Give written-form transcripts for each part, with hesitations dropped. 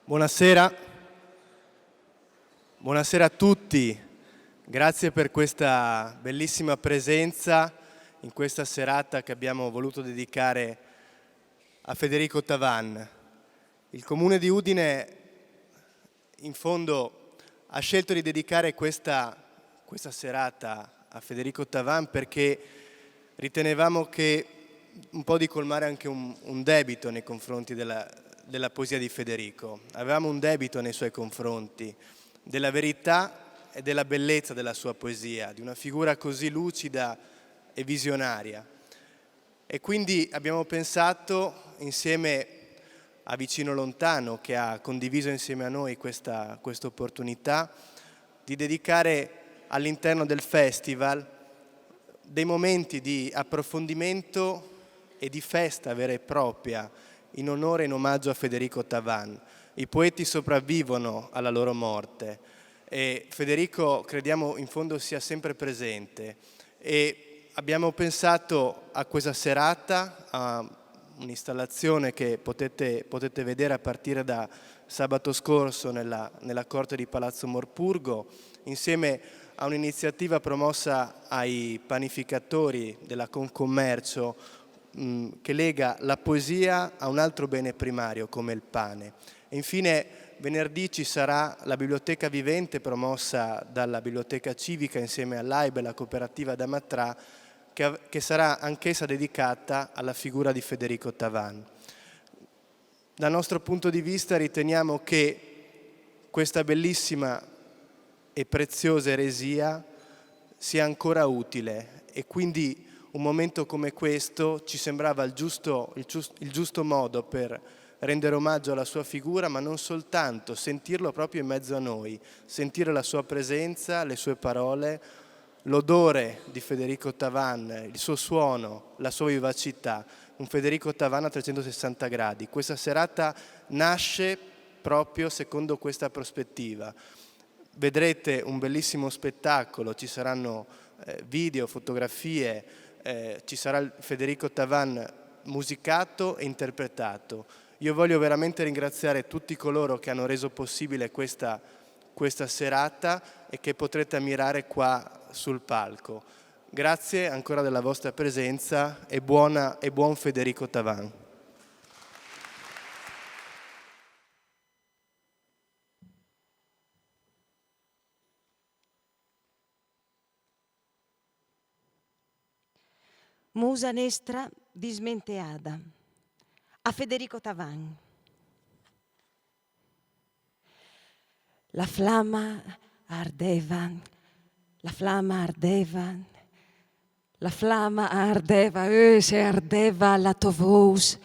Buonasera, buonasera a tutti, grazie per questa bellissima presenza in questa serata che abbiamo voluto dedicare a Federico Tavan. Il Comune di Udine in fondo ha scelto di dedicare questa serata a Federico Tavan perché ritenevamo che un po' di colmare anche un debito nei confronti della poesia di Federico. Avevamo un debito nei suoi confronti, della verità e della bellezza della sua poesia, di una figura così lucida e visionaria. E quindi abbiamo pensato, insieme a Vicino Lontano, che ha condiviso insieme a noi questa opportunità, di dedicare all'interno del festival dei momenti di approfondimento e di festa vera e propria, in onore e in omaggio a Federico Tavan. I poeti sopravvivono alla loro morte e Federico crediamo in fondo sia sempre presente e abbiamo pensato a questa serata, a un'installazione che potete vedere a partire da sabato scorso nella corte di Palazzo Morpurgo, insieme a un'iniziativa promossa ai panificatori della Confcommercio che lega la poesia a un altro bene primario come il pane. E infine venerdì ci sarà la biblioteca vivente promossa dalla Biblioteca Civica insieme all'AIB e la cooperativa Damatrà che sarà anch'essa dedicata alla figura di Federico Tavan. Dal nostro punto di vista riteniamo che questa bellissima e preziosa eresia sia ancora utile e quindi un momento come questo ci sembrava il giusto modo per rendere omaggio alla sua figura, ma non soltanto, sentirlo proprio in mezzo a noi, sentire la sua presenza, le sue parole, l'odore di Federico Tavan, il suo suono, la sua vivacità, un Federico Tavan a 360 gradi. Questa serata nasce proprio secondo questa prospettiva. Vedrete un bellissimo spettacolo, ci saranno video, fotografie, ci sarà il Federico Tavan musicato e interpretato. Io voglio veramente ringraziare tutti coloro che hanno reso possibile questa serata e che potrete ammirare qua sul palco. Grazie ancora della vostra presenza e buon Federico Tavan. Musa Nestra dismenteada a Federico Tavan. La flamma ardeva, la flamma ardeva, la flamma ardeva, se ardeva la to vos,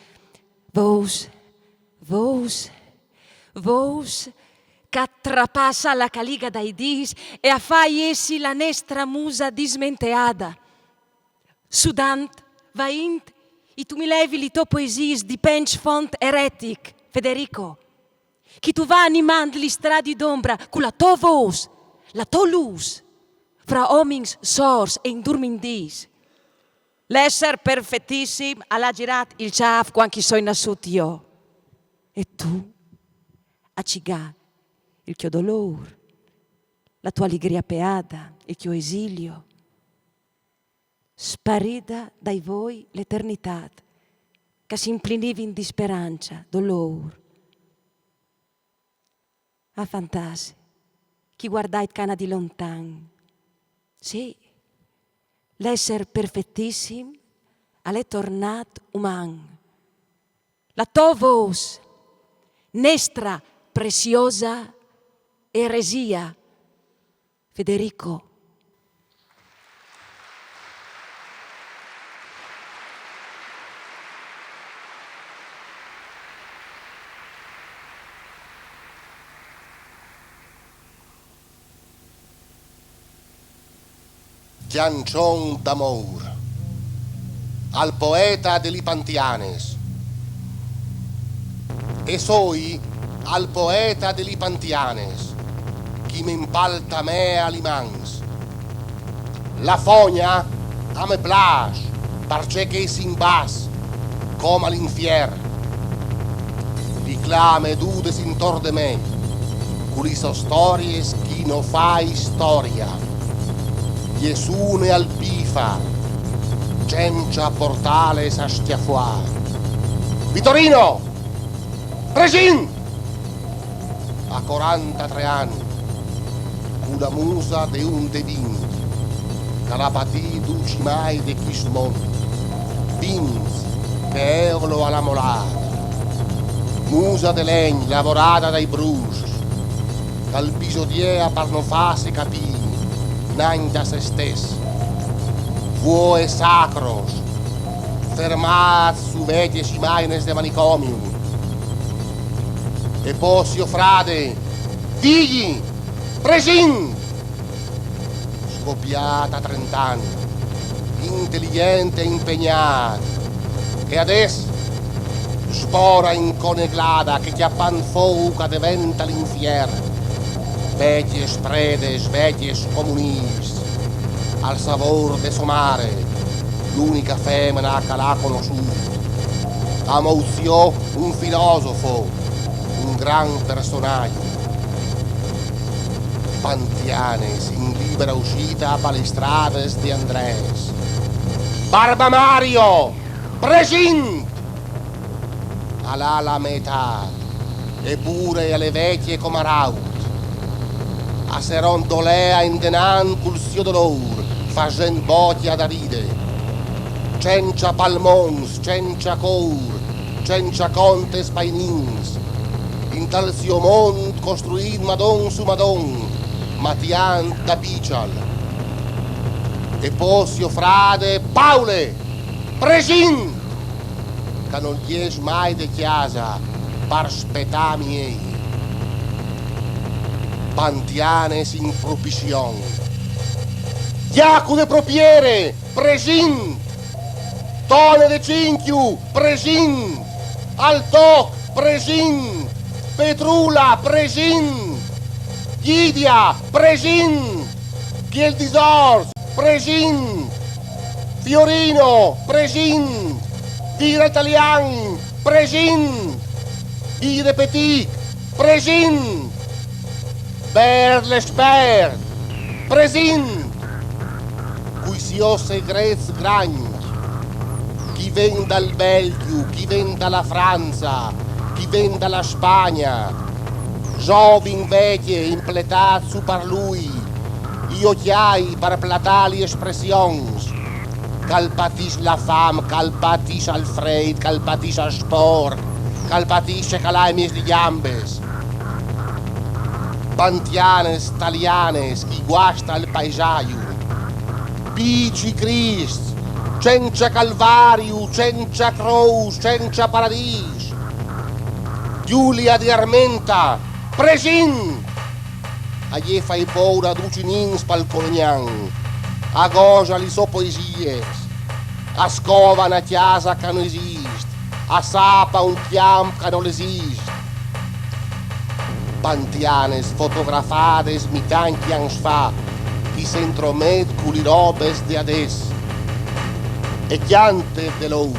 qu'attrapassa la caliga dai dis e a fai essi la nestra musa dismenteada. Sudant, vaint, i tu mi levi li to poesis di pench font eretic, Federico, chi tu va animando li stradi d'ombra con la to vos, la to luz, fra omings sors e indurmindis. L'esser perfettissim alla girat il ciaf quanchi soi nassut io. E tu, a cigà, il chio dolor, la tua allegria peada, il chio esilio, sparida dai voi l'eternità, che si implinivi in disperanza, dolore. A fantasi, chi guardai cana di lontan, sì, l'esser perfettissim all'è tornat uman. La to vos, nestra preziosa eresia, Federico. Canzón d'amor al poeta de Lipantianes e soy al poeta de Lipantianes chi m'impalta me alimans la fogna a me place parce che si imbas come all'infier di clame dudes intor de me, culi so stories chi no fai storia. Iesune al pifa, cencia portales a stiafuà. Vittorino! Regin! A 43 anni, cu la musa de un de vin, che la patì duci mai de chi su mondo, vins che eolo alla molata, musa de legno lavorata dai bruci, che al bisodiea per non farsi capire, nan da se stesso, vuoi sacros, fermat su vecchie immagini de manicomium, e posio frade, figli, presin, scoppiata a 30 anni, intelligente e impegnata, e adesso spora inconeglada che chiappan fouca diventa l'infierno, vecchie spredes, vecchie comunist, al savor de somare, l'unica femmina che l'ha conosciuto, amouziò un filosofo, un gran personaggio. Pantianes in libera uscita per le strade di Andrés. Barba Mario, present! Alla metà, eppure alle vecchie comaraut. A serondolea in denan col suo dolore, facendo bocchia da ride. Cencia palmons, cencia cour, cencia contes painins. In tal suo mond costruit madon su madon, Matian da Pichal. E posio frade Paule, presin, che non gli mai de chiesa, par spetà miei. Pantianes in propision. Iacu de propiere, presin, Tone de cinchiu, presin, Altoc, presin, Petrula, presin, Gidia, presin, Gieldisors, presin, Fiorino, presin, Vira Italian, presin, Ire Petit, presin, Berlespert, presin, cui si osse grez gragni, chi ven dal Belgio, chi ven dalla Francia, chi ven dalla Spagna, giovin vecchie impletat su per lui, io chiai per platali espressions, cal patis la fam, cal patis al freid, cal patis al sport, cal patis calai mis di gambes. Pantianes, talianes, chi guasta il paesaggio, Pici Crist, senza Calvario, senza Croce, senza Paradis. Giulia di Armenta, presin! A gli fai paura d'ucinins pal colognan, a goja li so poesie, a scova una chiesa che non esiste, a sapa un chiam che non esiste. Pantianes fotografades mi tanti ans fa, chi s'entromet cu li robes de ades. E chiante de l'ou,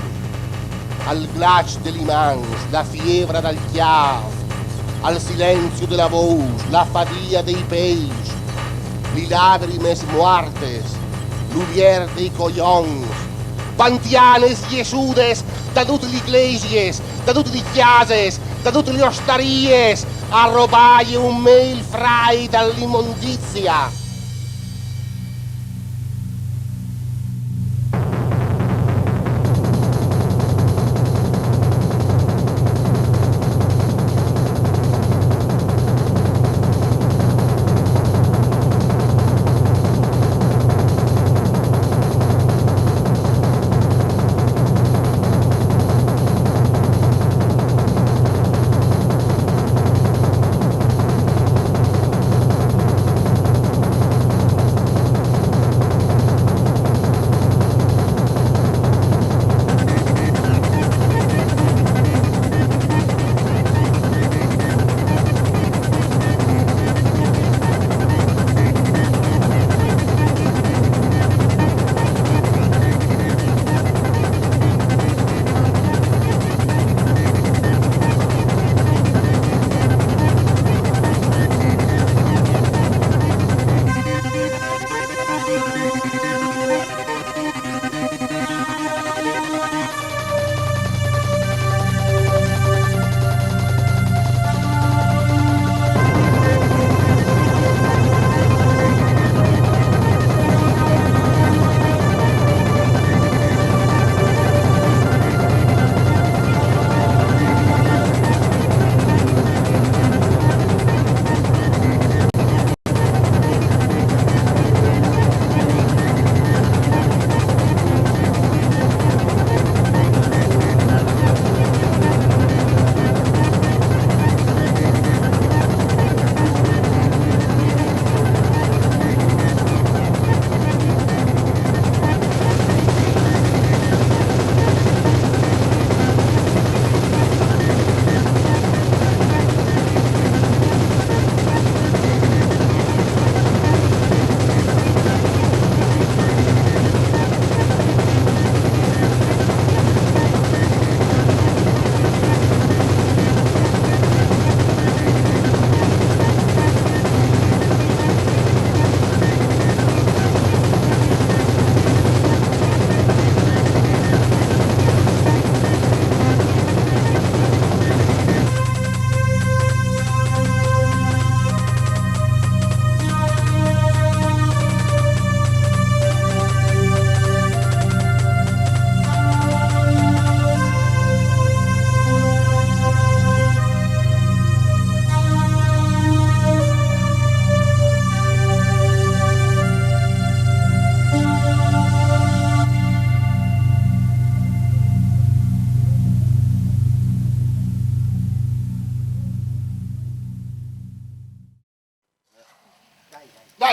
al glaç de l'imans, la fiebra del chiav, al silenzio de la voce, la fadia dei peix, li lagrimes muertes, l'uvier dei collons, Pantianes Iesudes da tutte le iglesias, da tutte le chiases, da tutte le ostaries, a robaie un mail frai dall'immondizia.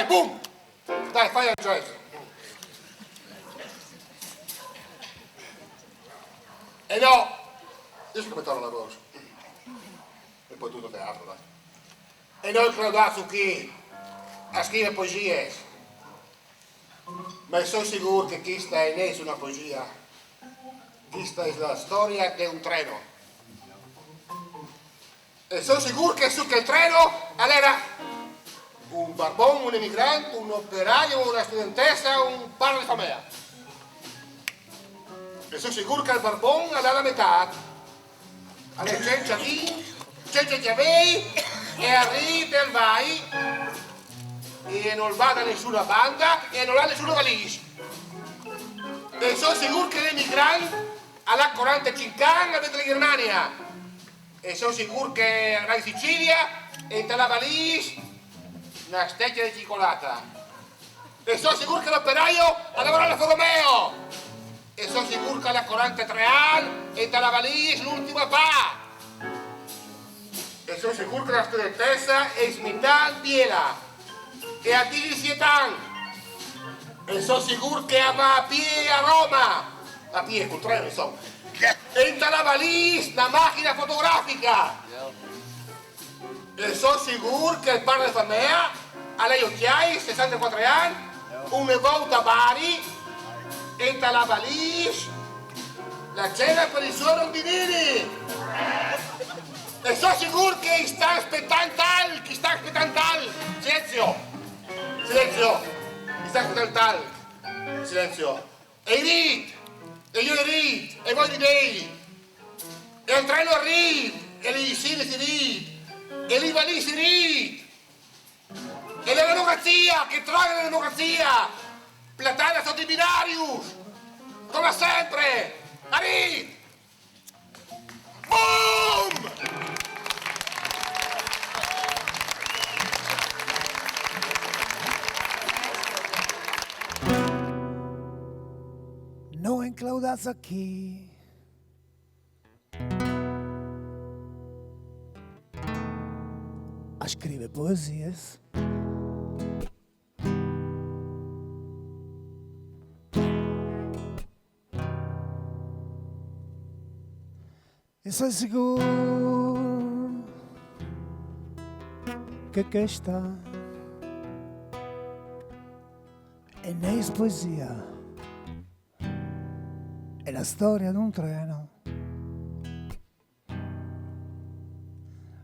Dai, boom! Dai, fai il gesto. E no! Io so come torno la voce. E poi tutto teatro, dai. E noi Claudazzo chi? A scrivere poesie. Ma sono sicuro che questa è nessuna poesia. Questa è la storia di un treno. E sono sicuro che su quel treno era un barbone, un emigrante, un operaio, una studentessa, un padre di famiglia. E sono sicuro che il barbone alla metà, alle 100 lì, 100 chiavei, e arriva e vai, e non va da nessuna banda, e non ha nessuna valise. E sono sicuro che l'emigrante alla 45 anni avete la Germania. E sono sicuro che era in Sicilia, e tra la valise, una stecca di cioccolata. E sono sicuro che l'operaio ha lavorato alla Romeo. E sono sicuro che alla 43 anni e dalla valise l'ultima pa. E sono sicuro che la studentessa è smitata biela e a 17 anni. E sono sicuro che va a piedi a Roma, a piedi col treno insomma. E dalla valise la macchina fotografica. E sono sicuro che il padre di famiglia ha le occhiaie, 64 anni, una volta a Bari. E la valise, la cena per i suoi rondinini. E sono sicuro che sta aspettando silenzio, silenzio, sta aspettando silenzio. E io rit, e voi ridete. E il treno arriva, e le vicine si ride, e lì va lì si ride. E la democrazia, che troia la democrazia. Platana sotto i binarius, come sempre, arriva, boom! Noi Claudazzo chi a scrivere poesie. E sono sicuro che questa è nem poesia, è la storia di un treno.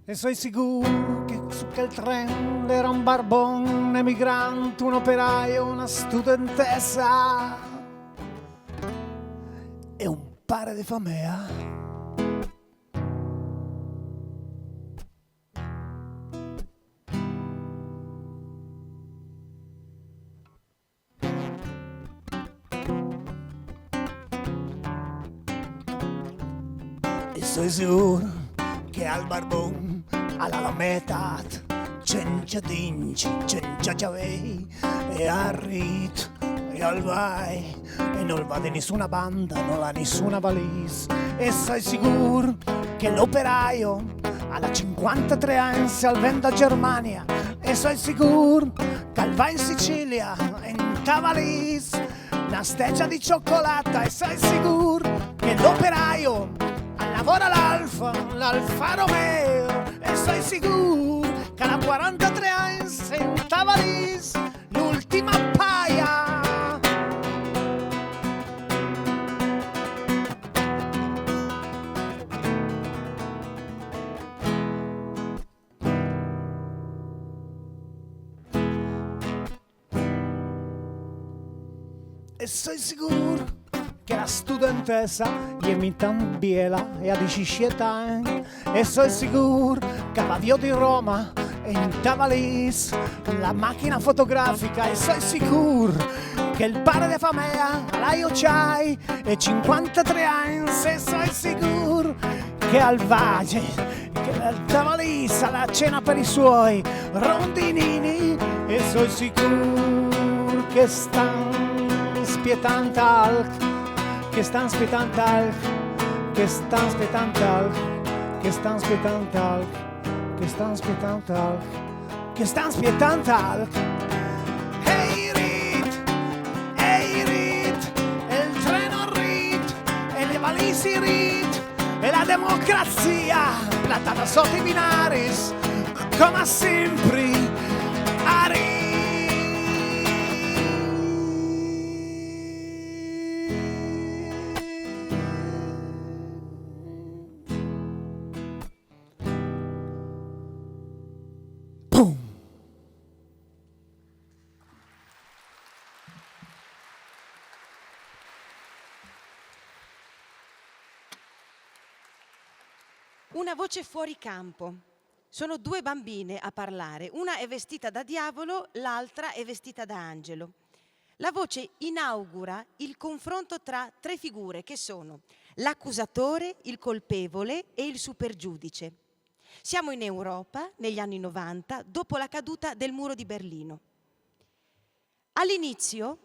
E sono sicuro che su quel treno era un barbone, un emigrante, un operaio, una studentessa e un padre di famiglia. E sono sicuro che al barbone, alla metà, c'è dinci, c'è giavei, e al rit, e al vai, e non va di nessuna banda, non ha nessuna valise. E sei sicuro che l'operaio alla 53 anni si alvenda a Germania. E sei sicuro che va in Sicilia, in Tavalis, una steccia di cioccolata. E sei sicuro che l'operaio lavora l'Alfa Romeo. E sei sicuro che alla 43 anni in Tavalis, l'ultima paia. E sei sicuro che la studentessa gli imitan biela e a 17 anni. E sei sicuro che va via di Roma e in Tavalis la macchina fotografica. E sei sicuro che il padre di famiglia la io c'hai e 53 anni. E sei sicuro che al Vage, che al Tavalis la cena per i suoi rondinini. E sei sicuro che stanno spietando al che stan aspettando al, che stan aspettando al, che stan aspettando al, che stan aspettando al, che stan aspettando al, burocrazia plantata sotto i binaris, come sempre Boom. Una voce fuori campo. Sono due bambine a parlare. Una è vestita da diavolo, l'altra è vestita da angelo. La voce inaugura il confronto tra tre figure che sono l'accusatore, il colpevole e il supergiudice. Siamo in Europa, negli anni 90, dopo la caduta del muro di Berlino. All'inizio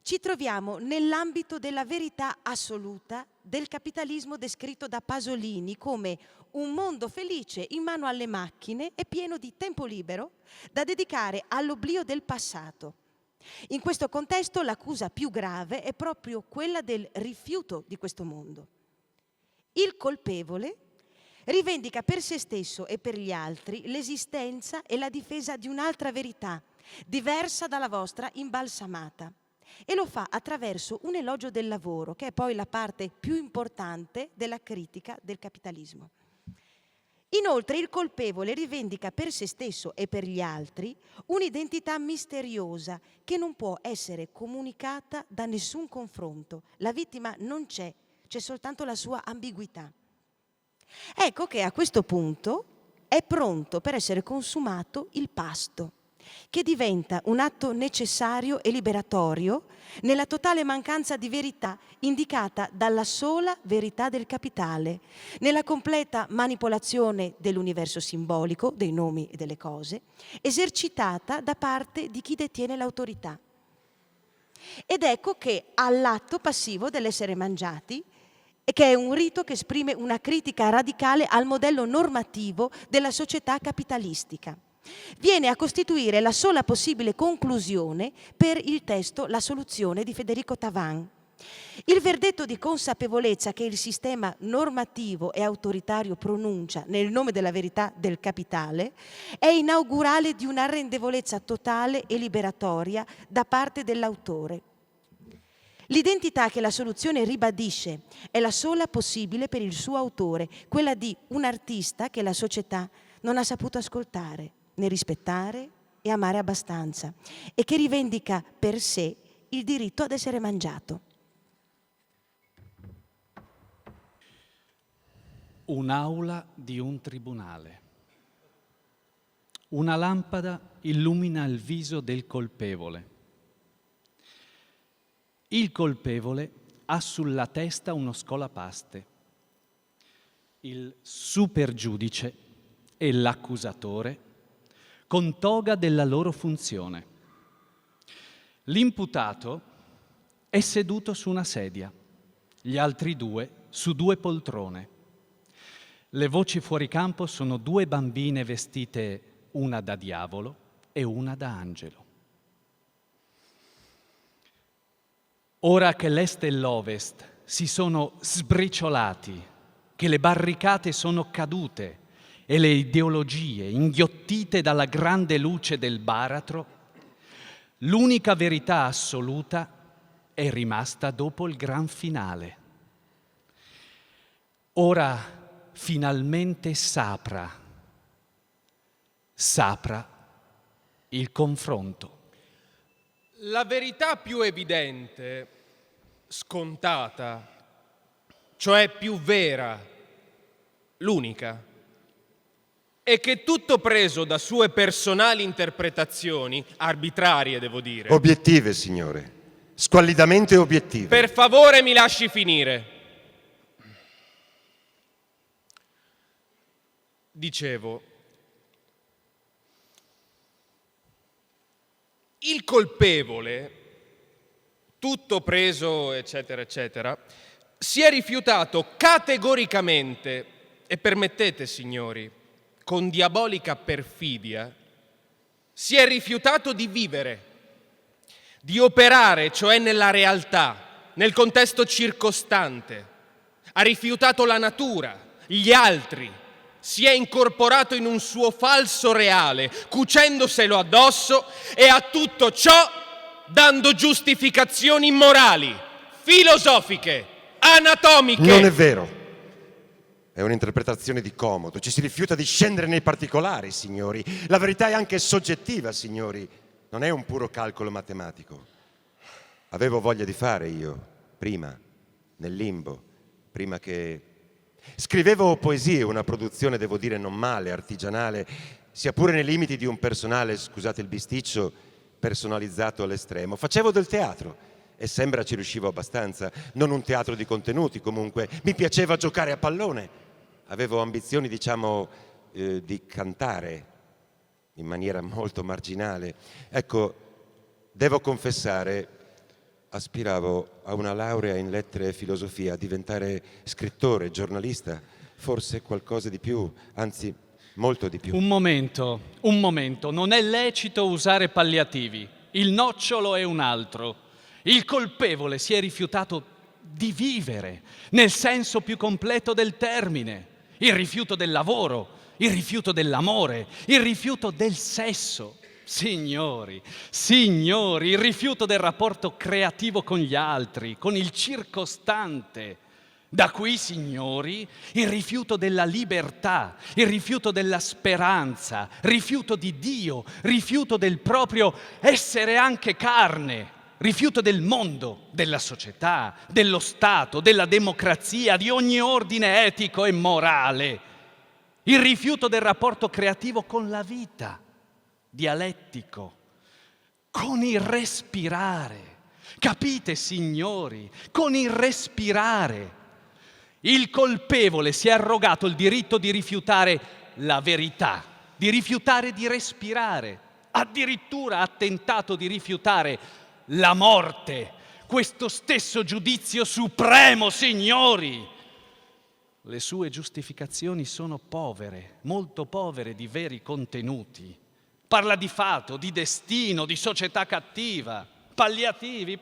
ci troviamo nell'ambito della verità assoluta del capitalismo descritto da Pasolini come un mondo felice in mano alle macchine e pieno di tempo libero da dedicare all'oblio del passato. In questo contesto l'accusa più grave è proprio quella del rifiuto di questo mondo. Il colpevole rivendica per se stesso e per gli altri l'esistenza e la difesa di un'altra verità, diversa dalla vostra imbalsamata. E lo fa attraverso un elogio del lavoro, che è poi la parte più importante della critica del capitalismo. Inoltre il colpevole rivendica per se stesso e per gli altri un'identità misteriosa che non può essere comunicata da nessun confronto. La vittima non c'è soltanto la sua ambiguità. Ecco che a questo punto è pronto per essere consumato il pasto, che diventa un atto necessario e liberatorio nella totale mancanza di verità indicata dalla sola verità del capitale, nella completa manipolazione dell'universo simbolico, dei nomi e delle cose, esercitata da parte di chi detiene l'autorità. Ed ecco che all'atto passivo dell'essere mangiati, e che è un rito che esprime una critica radicale al modello normativo della società capitalistica. Viene a costituire la sola possibile conclusione per il testo La soluzione di Federico Tavan. Il verdetto di consapevolezza che il sistema normativo e autoritario pronuncia nel nome della verità del capitale è inaugurale di un'arrendevolezza totale e liberatoria da parte dell'autore. L'identità che la soluzione ribadisce è la sola possibile per il suo autore, quella di un artista che la società non ha saputo ascoltare, né rispettare e amare abbastanza, e che rivendica per sé il diritto ad essere mangiato. Un'aula di un tribunale. Una lampada illumina il viso del colpevole. Il colpevole ha sulla testa uno scolapaste. Il supergiudice e l'accusatore con toga della loro funzione. L'imputato è seduto su una sedia, gli altri due su due poltrone. Le voci fuori campo sono due bambine vestite, una da diavolo e una da angelo. Ora che l'est e l'ovest si sono sbriciolati, che le barricate sono cadute e le ideologie inghiottite dalla grande luce del baratro, l'unica verità assoluta è rimasta dopo il gran finale. Ora finalmente saprà il confronto. La verità più evidente, scontata, cioè più vera, l'unica, è che tutto preso da sue personali interpretazioni, arbitrarie devo dire. Obiettive, signore, squallidamente obiettive. Per favore mi lasci finire. Dicevo, il colpevole, tutto preso, eccetera, eccetera, si è rifiutato categoricamente, e permettete, signori, con diabolica perfidia, si è rifiutato di vivere, di operare, cioè nella realtà, nel contesto circostante. Ha rifiutato la natura, gli altri, si è incorporato in un suo falso reale, cucendoselo addosso e a tutto ciò dando giustificazioni morali, filosofiche, anatomiche. Non è vero. È un'interpretazione di comodo. Ci si rifiuta di scendere nei particolari, signori. La verità è anche soggettiva, signori. Non è un puro calcolo matematico. Avevo voglia di fare io, prima, nel limbo, prima che... Scrivevo poesie, una produzione, devo dire, non male, artigianale, sia pure nei limiti di un personale, scusate il bisticcio, personalizzato all'estremo. Facevo del teatro e sembra ci riuscivo abbastanza. Non un teatro di contenuti, comunque. Mi piaceva giocare a pallone. Avevo ambizioni, diciamo, di cantare in maniera molto marginale. Ecco, devo confessare, aspiravo a una laurea in lettere e filosofia, a diventare scrittore, giornalista, forse qualcosa di più, anzi molto di più. Un momento, non è lecito usare palliativi. Il nocciolo è un altro. Il colpevole si è rifiutato di vivere, nel senso più completo del termine. Il rifiuto del lavoro, il rifiuto dell'amore, il rifiuto del sesso. Signori, il rifiuto del rapporto creativo con gli altri, con il circostante. Da qui, signori, il rifiuto della libertà, il rifiuto della speranza, rifiuto di Dio, rifiuto del proprio essere anche carne, rifiuto del mondo, della società, dello Stato, della democrazia, di ogni ordine etico e morale. Il rifiuto del rapporto creativo con la vita, dialettico, con il respirare. Capite, signori? Con il respirare. Il colpevole si è arrogato il diritto di rifiutare la verità, di rifiutare di respirare. Addirittura ha tentato di rifiutare la morte, questo stesso giudizio supremo, signori. Le sue giustificazioni sono povere, molto povere di veri contenuti. Parla di fato, di destino, di società cattiva, palliativi.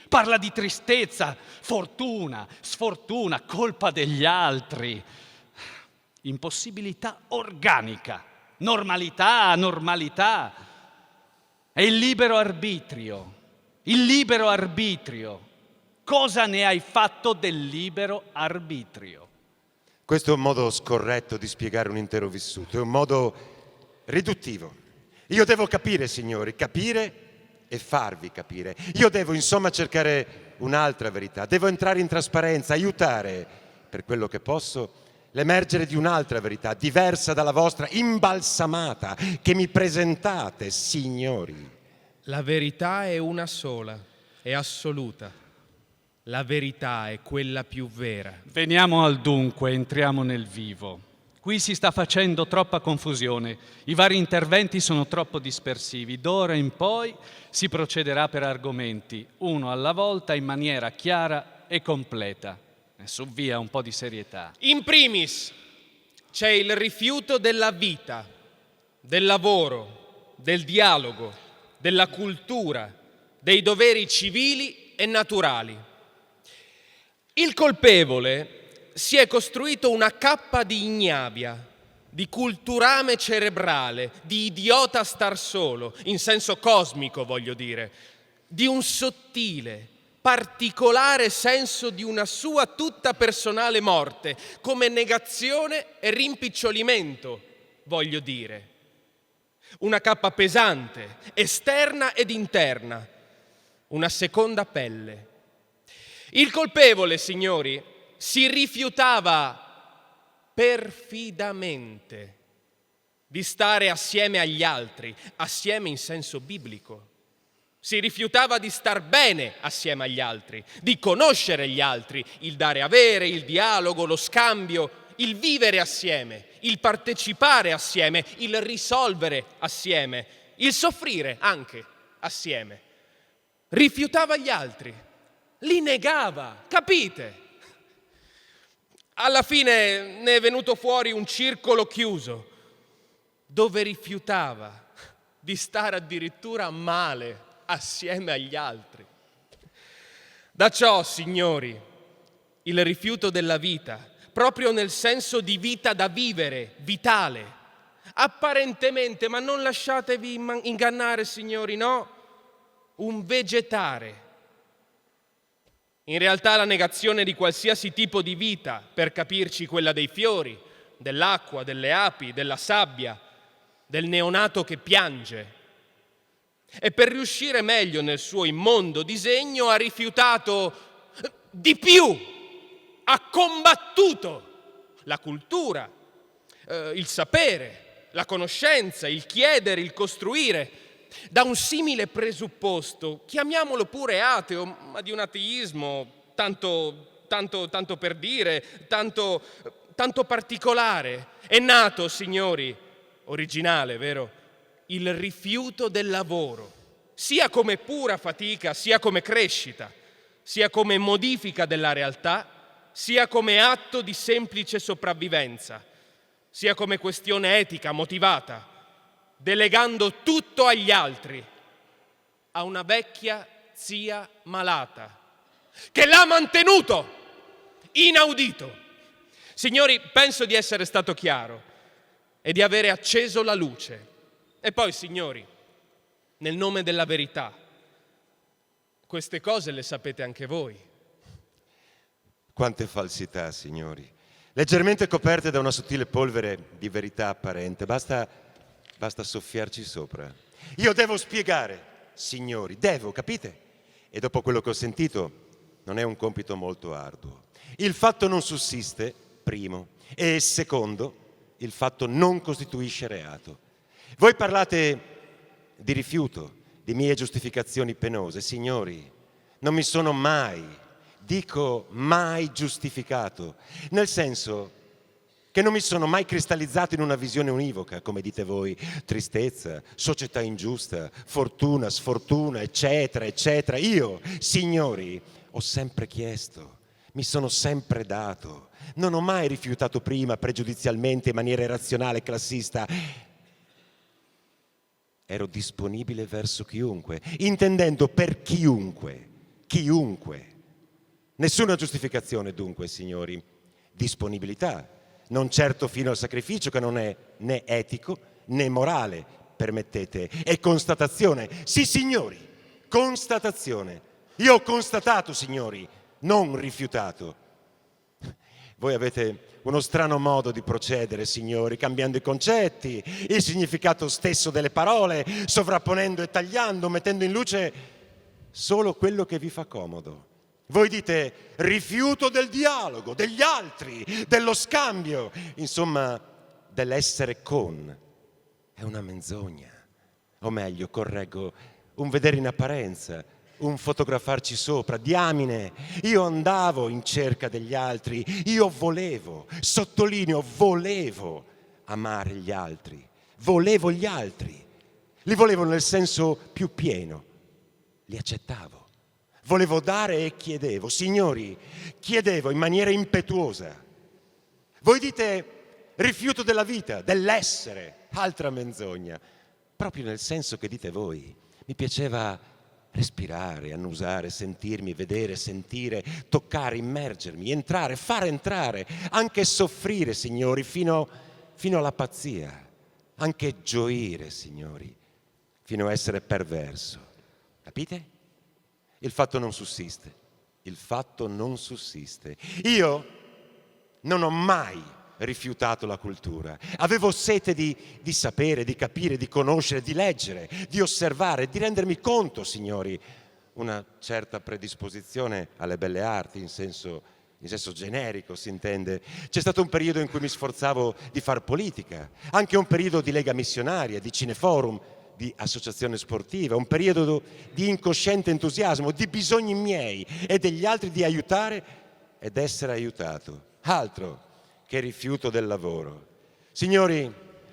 Parla di tristezza, fortuna, sfortuna, colpa degli altri, impossibilità organica, normalità. È il libero arbitrio. Cosa ne hai fatto del libero arbitrio? Questo è un modo scorretto di spiegare un intero vissuto, è un modo riduttivo. Io devo capire, signori, capire e farvi capire. Io devo, insomma, cercare un'altra verità. Devo entrare in trasparenza, aiutare, per quello che posso, l'emergere di un'altra verità, diversa dalla vostra, imbalsamata, che mi presentate, signori. La verità è una sola, è assoluta. La verità è quella più vera. Veniamo al dunque, entriamo nel vivo. Qui si sta facendo troppa confusione, i vari interventi sono troppo dispersivi. D'ora in poi si procederà per argomenti, uno alla volta, in maniera chiara e completa. Su via un po' di serietà. In primis c'è il rifiuto della vita, del lavoro, del dialogo, della cultura, dei doveri civili e naturali. Il colpevole si è costruito una cappa di ignavia, di culturame cerebrale, di idiota star solo, in senso cosmico voglio dire, di un sottile, particolare senso di una sua tutta personale morte, come negazione e rimpicciolimento, voglio dire. Una cappa pesante, esterna ed interna, una seconda pelle. Il colpevole, signori, si rifiutava perfidamente di stare assieme agli altri, assieme in senso biblico. Si rifiutava di star bene assieme agli altri, di conoscere gli altri, il dare avere, il dialogo, lo scambio, il vivere assieme, il partecipare assieme, il risolvere assieme, il soffrire anche assieme. Rifiutava gli altri, li negava, capite? Alla fine ne è venuto fuori un circolo chiuso, dove rifiutava di stare addirittura male assieme agli altri. Da ciò, signori, il rifiuto della vita proprio nel senso di vita da vivere, vitale. Apparentemente, ma non lasciatevi ingannare, signori, no? Un vegetare. In realtà la negazione di qualsiasi tipo di vita, per capirci quella dei fiori, dell'acqua, delle api, della sabbia, del neonato che piange. E per riuscire meglio nel suo immondo disegno ha rifiutato di più, ha combattuto la cultura, il sapere, la conoscenza, il chiedere, il costruire, da un simile presupposto, chiamiamolo pure ateo, ma di un ateismo tanto per dire, tanto particolare. È nato, signori, originale, vero? Il rifiuto del lavoro, sia come pura fatica, sia come crescita, sia come modifica della realtà, sia come atto di semplice sopravvivenza, sia come questione etica motivata, delegando tutto agli altri, a una vecchia zia malata, che l'ha mantenuto inaudito. Signori, penso di essere stato chiaro e di avere acceso la luce. E poi, signori, nel nome della verità, queste cose le sapete anche voi. Quante falsità, signori, leggermente coperte da una sottile polvere di verità apparente. Basta soffiarci sopra. Io devo spiegare, signori, capite? E dopo quello che ho sentito, non è un compito molto arduo. Il fatto non sussiste, primo, e secondo, il fatto non costituisce reato. Voi parlate di rifiuto, di mie giustificazioni penose. Signori, non mi sono mai giustificato, nel senso che non mi sono mai cristallizzato in una visione univoca, come dite voi, tristezza, società ingiusta, fortuna, sfortuna, eccetera, eccetera. Io, signori, ho sempre chiesto, mi sono sempre dato, non ho mai rifiutato prima pregiudizialmente in maniera irrazionale e classista. Ero disponibile verso chiunque, intendendo per chiunque. Nessuna giustificazione dunque, signori. Disponibilità, non certo fino al sacrificio, che non è né etico né morale, permettete. E constatazione, sì signori, constatazione. Io ho constatato, signori, non rifiutato. Voi avete uno strano modo di procedere, signori, cambiando i concetti, il significato stesso delle parole, sovrapponendo e tagliando, mettendo in luce solo quello che vi fa comodo. Voi dite rifiuto del dialogo, degli altri, dello scambio, insomma, dell'essere con. È una menzogna. O meglio, correggo, un vedere in apparenza, un fotografarci sopra, diamine. Io andavo in cerca degli altri, io volevo, sottolineo, volevo amare gli altri, volevo gli altri, li volevo nel senso più pieno, li accettavo, volevo dare e chiedevo, signori, chiedevo in maniera impetuosa. Voi dite rifiuto della vita, dell'essere, altra menzogna, proprio nel senso che dite voi. Mi piaceva respirare, annusare, sentirmi, vedere, sentire, toccare, immergermi, entrare, far entrare, anche soffrire, signori, fino alla pazzia, anche gioire, signori, fino a essere perverso. Capite? Il fatto non sussiste. Il fatto non sussiste. Io non ho mai rifiutato la cultura. Avevo sete di sapere, di capire, di conoscere, di leggere, di osservare, di rendermi conto, signori, una certa predisposizione alle belle arti in senso generico, si intende. C'è stato un periodo in cui mi sforzavo di far politica, anche un periodo di lega missionaria, di cineforum, di associazione sportiva, un periodo di incosciente entusiasmo, di bisogni miei e degli altri di aiutare ed essere aiutato. Altro che rifiuto del lavoro. Signori,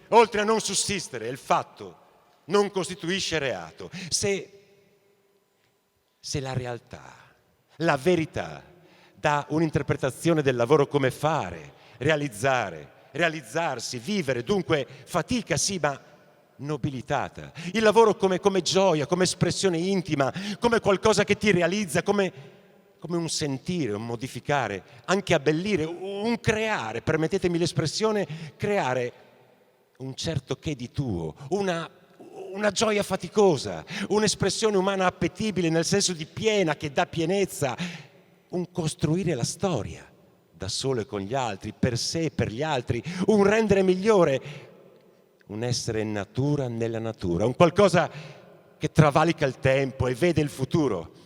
oltre a non sussistere, il fatto non costituisce reato. Se la realtà, la verità, dà un'interpretazione del lavoro come fare, realizzare, realizzarsi, vivere, dunque fatica sì, ma nobilitata. Il lavoro come gioia, come espressione intima, come qualcosa che ti realizza, come come un sentire, un modificare, anche abbellire, un creare, permettetemi l'espressione, creare un certo che di tuo, una gioia faticosa, un'espressione umana appetibile nel senso di piena, che dà pienezza, un costruire la storia da solo e con gli altri, per sé e per gli altri, un rendere migliore, un essere natura nella natura, un qualcosa che travalica il tempo e vede il futuro.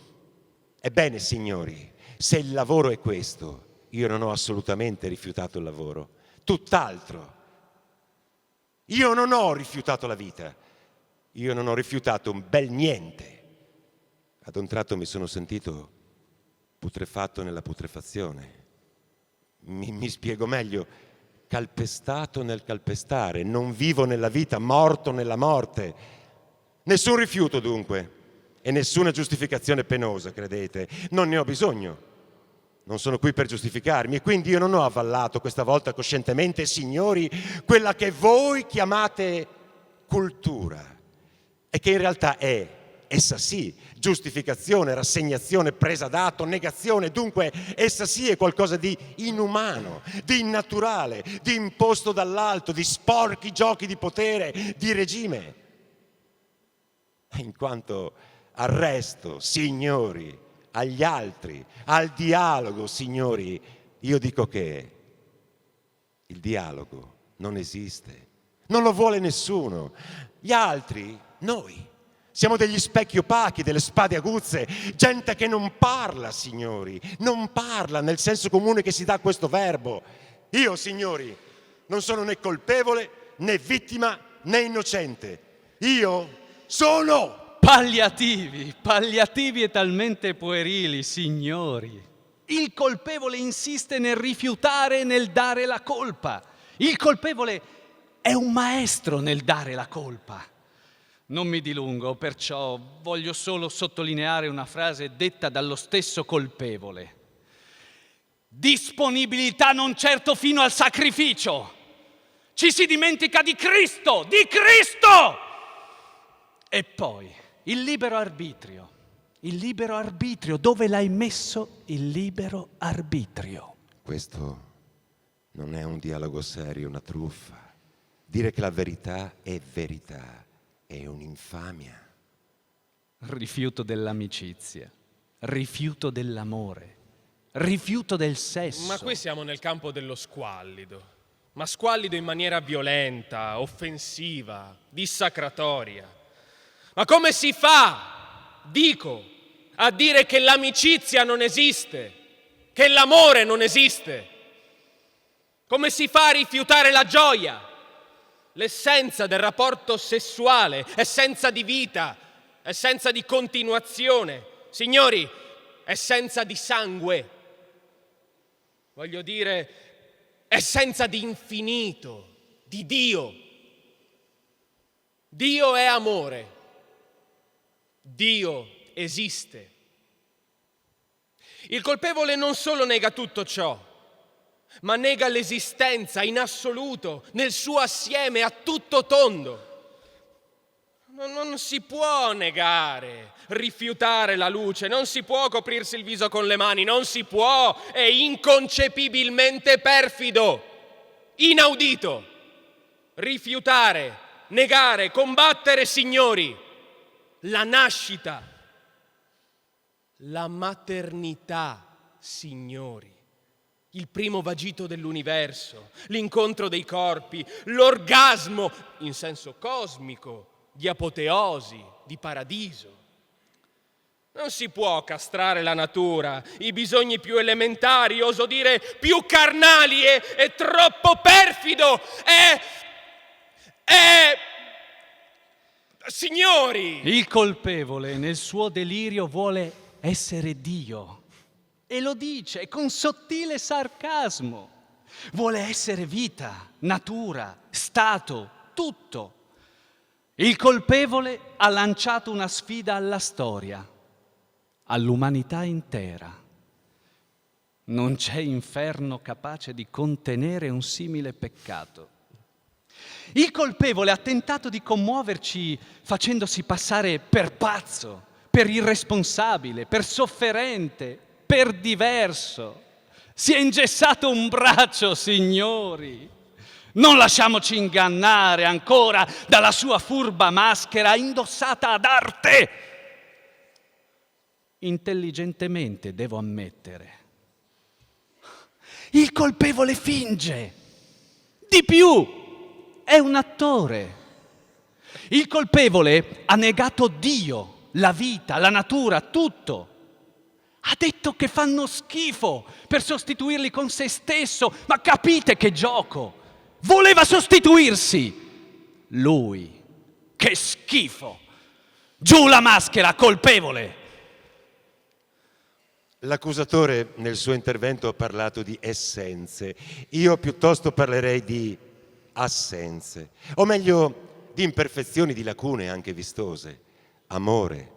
Ebbene, signori, se il lavoro è questo, io non ho assolutamente rifiutato il lavoro, tutt'altro. Io non ho rifiutato la vita, io non ho rifiutato un bel niente. Ad un tratto mi sono sentito putrefatto nella putrefazione. Mi spiego meglio, calpestato nel calpestare, non vivo nella vita, morto nella morte. Nessun rifiuto dunque e nessuna giustificazione penosa, credete, non ne ho bisogno. Non sono qui per giustificarmi e quindi io non ho avallato questa volta coscientemente, signori, quella che voi chiamate cultura e che in realtà è, essa sì, giustificazione, rassegnazione, presa d'atto, negazione. Dunque essa sì è qualcosa di inumano, di innaturale, di imposto dall'alto, di sporchi giochi di potere, di regime. In quanto al resto, signori, agli altri, al dialogo, signori, io dico che il dialogo non esiste, non lo vuole nessuno. Gli altri, noi, siamo degli specchi opachi, delle spade aguzze, gente che non parla, signori, non parla nel senso comune che si dà a questo verbo. Io, signori, non sono né colpevole, né vittima, né innocente. Io sono... Palliativi e talmente puerili, signori. Il colpevole insiste nel rifiutare e nel dare la colpa. Il colpevole è un maestro nel dare la colpa. Non mi dilungo, perciò voglio solo sottolineare una frase detta dallo stesso colpevole. Disponibilità non certo fino al sacrificio. Ci si dimentica di Cristo, di Cristo! E poi il libero arbitrio, dove l'hai messo il libero arbitrio? Questo non è un dialogo serio, una truffa. Dire che la verità è un'infamia. Rifiuto dell'amicizia, rifiuto dell'amore, rifiuto del sesso. Ma qui siamo nel campo dello squallido, ma squallido in maniera violenta, offensiva, dissacratoria. Ma come si fa, dico, a dire che l'amicizia non esiste, che l'amore non esiste? Come si fa a rifiutare la gioia, l'essenza del rapporto sessuale, essenza di vita, essenza di continuazione, signori, essenza di sangue, voglio dire, essenza di infinito, di Dio. Dio è amore. Dio esiste. Il colpevole non solo nega tutto ciò, ma nega l'esistenza in assoluto, nel suo assieme, a tutto tondo. Non si può negare, rifiutare la luce, non si può coprirsi il viso con le mani, non si può, è inconcepibilmente perfido, inaudito. Rifiutare, negare, combattere, signori, la nascita, la maternità, signori, il primo vagito dell'universo, l'incontro dei corpi, l'orgasmo in senso cosmico, di apoteosi, di paradiso. Non si può castrare la natura, i bisogni più elementari, oso dire più carnali, è troppo perfido, signori! Il colpevole nel suo delirio vuole essere Dio e lo dice con sottile sarcasmo. Vuole essere vita, natura, stato, tutto. Il colpevole ha lanciato una sfida alla storia, all'umanità intera. Non c'è inferno capace di contenere un simile peccato. Il colpevole ha tentato di commuoverci facendosi passare per pazzo, per irresponsabile, per sofferente. per diverso. Si è ingessato un braccio, signori. Non lasciamoci ingannare ancora dalla sua furba maschera indossata ad arte. Intelligentemente, devo ammettere. Il colpevole finge. Di più, è un attore. Il colpevole ha negato Dio, la vita, la natura, tutto. Ha detto che fanno schifo per sostituirli con se stesso. Ma capite che gioco? Voleva sostituirsi. Lui, che schifo. Giù la maschera, colpevole. L'accusatore nel suo intervento ha parlato di essenze. Io piuttosto parlerei di assenze. O meglio, di imperfezioni, di lacune anche vistose. Amore,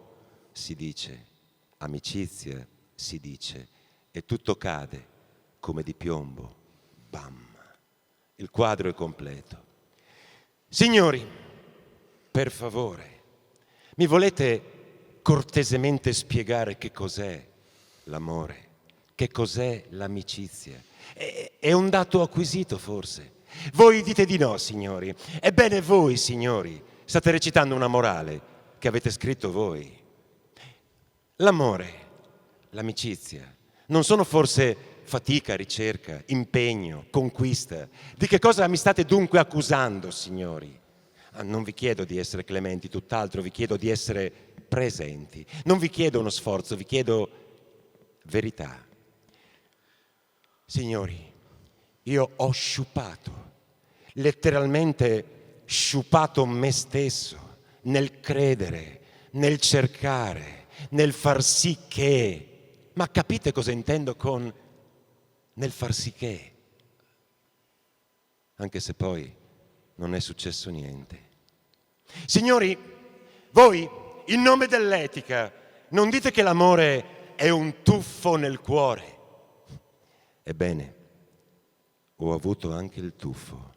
si dice. Amicizia, si dice. E tutto cade come di piombo. Bam! Il quadro è completo. Signori, per favore, mi volete cortesemente spiegare che cos'è l'amore? Che cos'è l'amicizia? È un dato acquisito forse? Voi dite di no, signori. Ebbene voi, signori, state recitando una morale che avete scritto voi. L'amore, l'amicizia, non sono forse fatica, ricerca, impegno, conquista? Di che cosa mi state dunque accusando, signori? Non vi chiedo di essere clementi, tutt'altro, vi chiedo di essere presenti. Non vi chiedo uno sforzo, vi chiedo verità. Signori, io ho sciupato, letteralmente sciupato me stesso nel credere, nel cercare, nel far sì che. Ma capite cosa intendo con nel far sì che? Anche se poi non è successo niente. Signori, voi, in nome dell'etica, non dite che l'amore è un tuffo nel cuore. Ebbene, ho avuto anche il tuffo.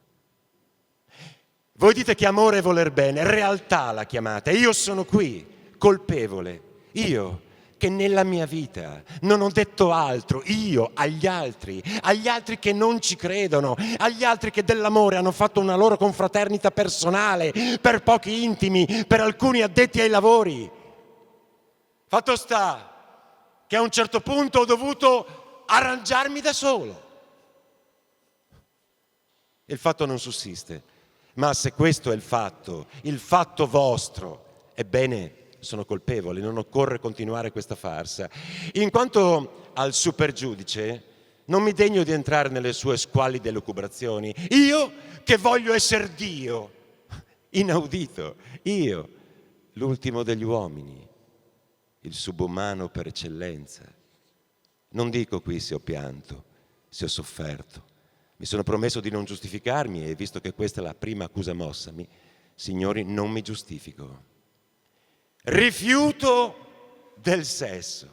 Voi dite che amore è voler bene, realtà la chiamate. Io sono qui, colpevole. Io che nella mia vita non ho detto altro, io agli altri che non ci credono, agli altri che dell'amore hanno fatto una loro confraternita personale, per pochi intimi, per alcuni addetti ai lavori. Fatto sta che a un certo punto ho dovuto arrangiarmi da solo. Il fatto non sussiste, ma se questo è il fatto vostro, ebbene, sono colpevole, non occorre continuare questa farsa. In quanto al supergiudice, non mi degno di entrare nelle sue squallide lucubrazioni. Io che voglio essere Dio, inaudito, io, l'ultimo degli uomini, il subumano per eccellenza. Non dico qui se ho pianto, se ho sofferto. Mi sono promesso di non giustificarmi e visto che questa è la prima accusa mossami, signori, non mi giustifico. Rifiuto del sesso.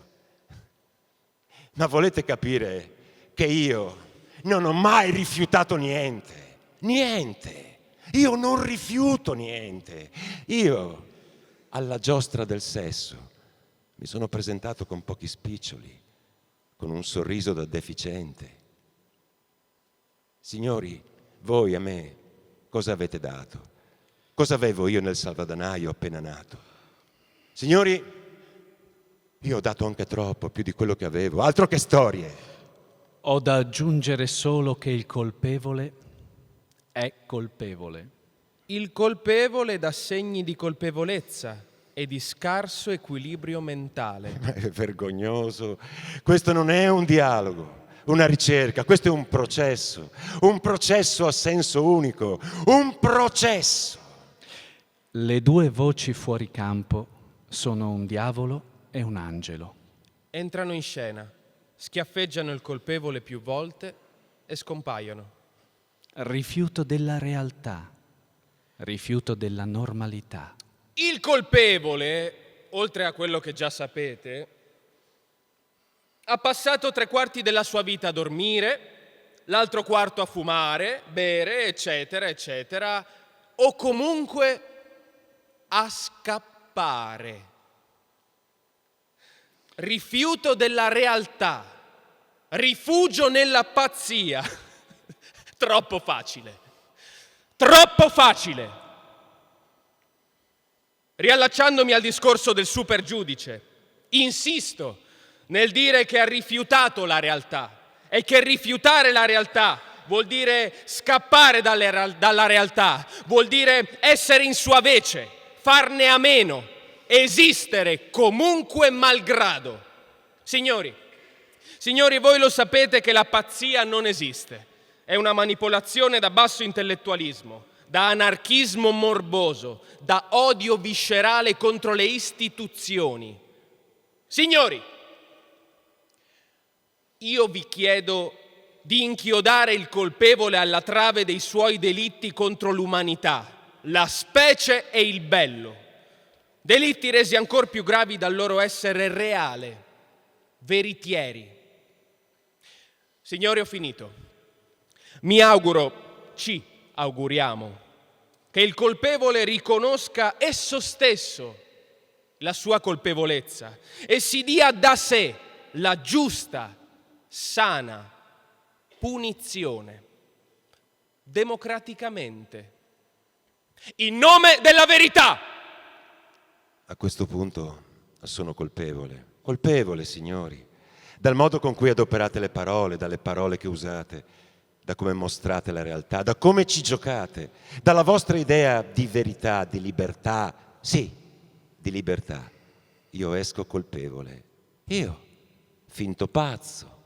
Ma volete capire che io non ho mai rifiutato niente? Niente. Io non rifiuto niente. Io, alla giostra del sesso, mi sono presentato con pochi spiccioli, con un sorriso da deficiente. Signori, voi a me cosa avete dato? Cosa avevo io nel salvadanaio appena nato? Signori, io ho dato anche troppo, più di quello che avevo, altro che storie. Ho da aggiungere solo che il colpevole è colpevole. Il colpevole dà segni di colpevolezza e di scarso equilibrio mentale. È vergognoso. Questo non è un dialogo, una ricerca, questo è un processo a senso unico, un processo. Le due voci fuori campo sono un diavolo e un angelo. Entrano in scena, schiaffeggiano il colpevole più volte e scompaiono. Rifiuto della realtà, rifiuto della normalità. Il colpevole, oltre a quello che già sapete, ha passato 3/4 della sua vita a dormire, l'altro quarto a fumare, bere, eccetera, eccetera, o comunque a scappare. rifiuto della realtà, rifugio nella pazzia. Troppo facile, troppo facile. Riallacciandomi al discorso del supergiudice, insisto nel dire che ha rifiutato la realtà e che rifiutare la realtà vuol dire scappare dalla realtà, vuol dire essere in sua vece, farne a meno, esistere comunque malgrado. Signori, voi lo sapete che la pazzia non esiste, è una manipolazione da basso intellettualismo, da anarchismo morboso, da odio viscerale contro le istituzioni. Signori, io vi chiedo di inchiodare il colpevole alla trave dei suoi delitti contro l'umanità, la specie e il bello. Delitti resi ancor più gravi dal loro essere reale, veritieri. Signori, ho finito. Mi auguro, ci auguriamo, che il colpevole riconosca esso stesso la sua colpevolezza e si dia da sé la giusta, sana punizione, democraticamente, in nome della verità. A questo punto sono colpevole, signori, dal modo con cui adoperate le parole, dalle parole che usate, da come mostrate la realtà, da come ci giocate, dalla vostra idea di verità, di libertà. Sì, di libertà. Io esco colpevole. Io, finto pazzo,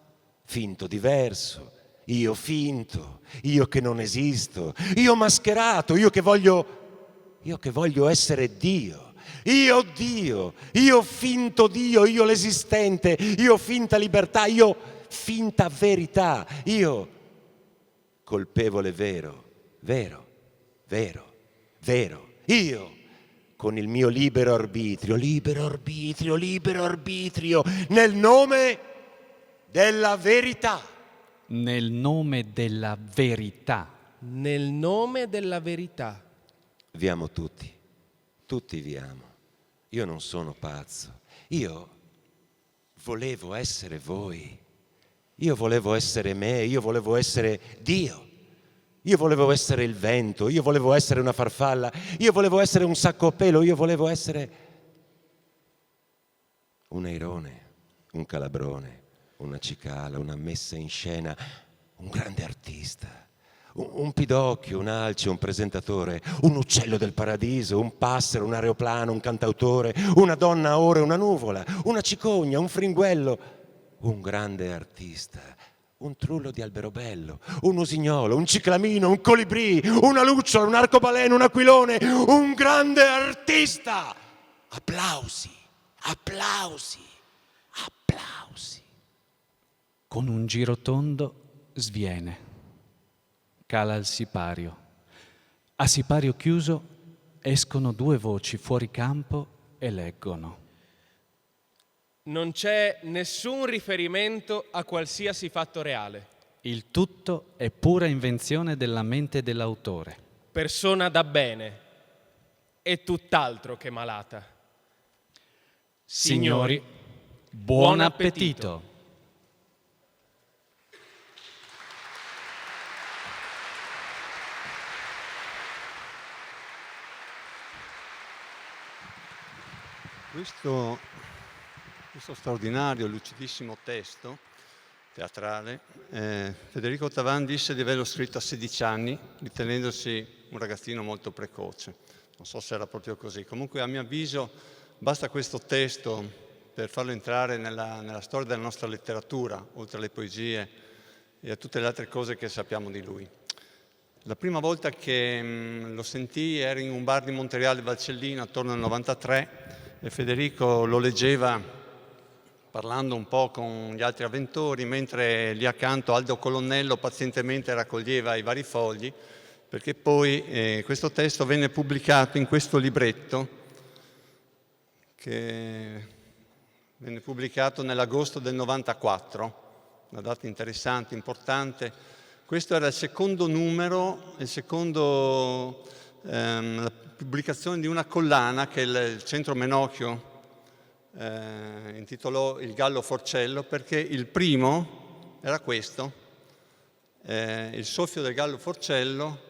finto diverso, io finto, io che non esisto, io mascherato, io che voglio essere Dio. Io Dio, io finto Dio, io l'esistente, io finta libertà, io finta verità, io colpevole vero, io con il mio libero arbitrio, nel nome della verità. Nel nome della verità. Nel nome della verità. Vi amo tutti vi amo. Io non sono pazzo, io volevo essere voi, io volevo essere me, io volevo essere Dio, io volevo essere il vento, io volevo essere una farfalla, io volevo essere un sacco a pelo, io volevo essere un airone, un calabrone, una cicala, una messa in scena, un grande artista. Un pidocchio, un alce, un presentatore, un uccello del paradiso, un passero, un aeroplano, un cantautore, una donna a ore, una nuvola, una cicogna, un fringuello, un grande artista, un trullo di alberobello, un usignolo, un ciclamino, un colibrì, una lucciola, un arcobaleno, un aquilone, un grande artista. Applausi, applausi, applausi. Con un giro tondo sviene. Cala il sipario. A sipario chiuso escono due voci fuori campo e leggono. Non c'è nessun riferimento a qualsiasi fatto reale. Il tutto è pura invenzione della mente dell'autore. Persona da bene e tutt'altro che malata. Signori, buon appetito. Questo straordinario, lucidissimo testo teatrale, Federico Tavan disse di averlo scritto a 16 anni, ritenendosi un ragazzino molto precoce. Non so se era proprio così. Comunque, a mio avviso, basta questo testo per farlo entrare nella storia della nostra letteratura, oltre alle poesie e a tutte le altre cose che sappiamo di lui. La prima volta che lo sentii era in un bar di Montereale Valcellino attorno al 93, e Federico lo leggeva parlando un po' con gli altri avventori, mentre lì accanto Aldo Colonnello pazientemente raccoglieva i vari fogli, perché poi questo testo venne pubblicato in questo libretto, che venne pubblicato nell'agosto del 94, una data interessante, importante. Questo era il secondo numero, la pubblicazione di una collana che il Centro Menocchio intitolò Il Gallo Forcello, perché il primo era questo, Il soffio del Gallo Forcello,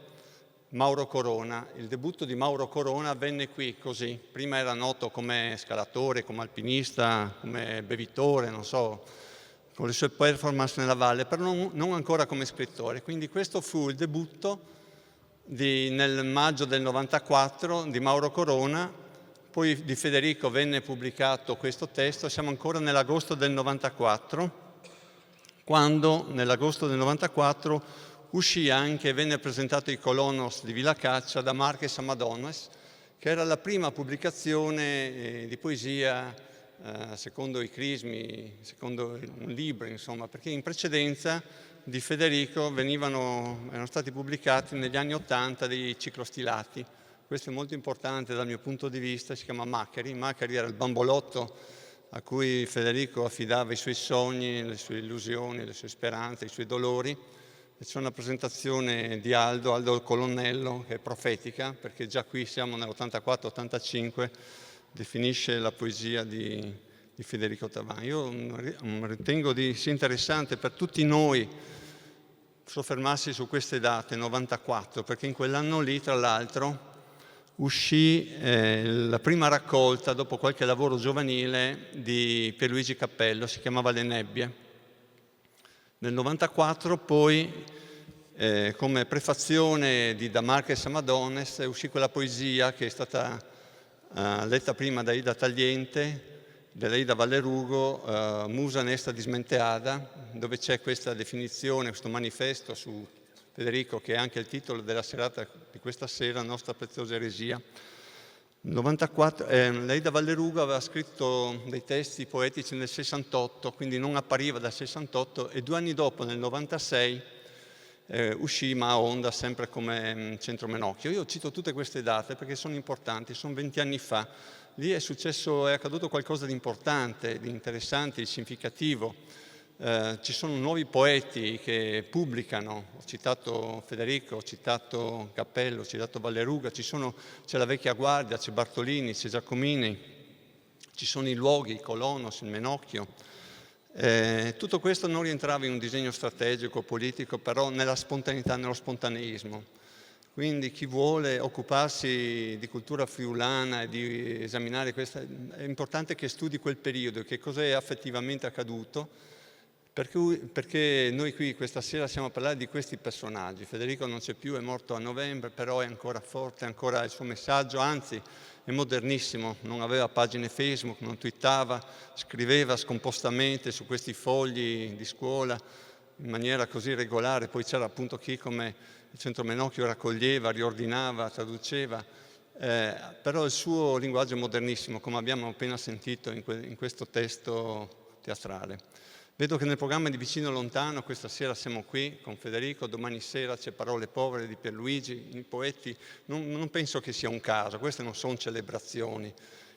Mauro Corona. Il debutto di Mauro Corona avvenne qui così. Prima era noto come scalatore, come alpinista, come bevitore, non so, con le sue performance nella valle, però non ancora come scrittore. Quindi questo fu il debutto nel maggio del 94 di Mauro Corona. Poi di Federico venne pubblicato questo testo. Siamo ancora nell'agosto del 94, quando nell'agosto del 94 uscì anche e venne presentato i Colonos di Villa Caccia da Marques a Madones, che era la prima pubblicazione di poesia secondo i crismi, secondo un libro, insomma, perché in precedenza di Federico erano stati pubblicati negli anni '80 dei ciclostilati. Questo è molto importante dal mio punto di vista, si chiama Maccheri. Maccheri era il bambolotto a cui Federico affidava i suoi sogni, le sue illusioni, le sue speranze, i suoi dolori. E c'è una presentazione di Aldo il Colonnello, che è profetica, perché già qui siamo nell'84-85, definisce la poesia di Federico Tavan. Io ritengo sia interessante per tutti noi soffermarsi su queste date, 94, perché in quell'anno lì, tra l'altro, uscì la prima raccolta, dopo qualche lavoro giovanile, di Pierluigi Cappello, si chiamava Le Nebbie. Nel 94 poi, come prefazione Da Marques a Madones, uscì quella poesia che è stata letta prima da Ida Tagliente, dell'Ida Vallerugo, Musa nesta dismenteada, dove c'è questa definizione, questo manifesto su Federico, che è anche il titolo della serata di questa sera, Nostra preziosa eresia. Nel 94, l'Ida Vallerugo aveva scritto dei testi poetici nel 68, quindi non appariva dal 68, e 2 anni dopo, nel 96, uscì Ma a Onda, sempre come Centro Menocchio. Io cito tutte queste date perché sono importanti, sono 20 anni fa. Lì è accaduto qualcosa di importante, di interessante, di significativo. Ci sono nuovi poeti che pubblicano, ho citato Federico, ho citato Cappello, ho citato Valleruga, c'è la Vecchia Guardia, c'è Bartolini, c'è Giacomini, ci sono i luoghi, il Colonos, il Menocchio. Tutto questo non rientrava in un disegno strategico, politico, però nella spontaneità, nello spontaneismo. Quindi chi vuole occuparsi di cultura friulana e di esaminare questa, è importante che studi quel periodo, che cosa è affettivamente accaduto, perché noi qui questa sera siamo a parlare di questi personaggi. Federico non c'è più, è morto a novembre, però è ancora forte, ancora il suo messaggio, anzi è modernissimo, non aveva pagine Facebook, non twittava, scriveva scompostamente su questi fogli di scuola in maniera così regolare. Poi c'era appunto chi, come il Centro Menocchio, raccoglieva, riordinava, traduceva, però il suo linguaggio è modernissimo, come abbiamo appena sentito in questo testo teatrale. Vedo che nel programma di Vicino Lontano questa sera siamo qui con Federico, domani sera c'è Parole povere di Pierluigi. I poeti, non penso che sia un caso, queste non sono celebrazioni.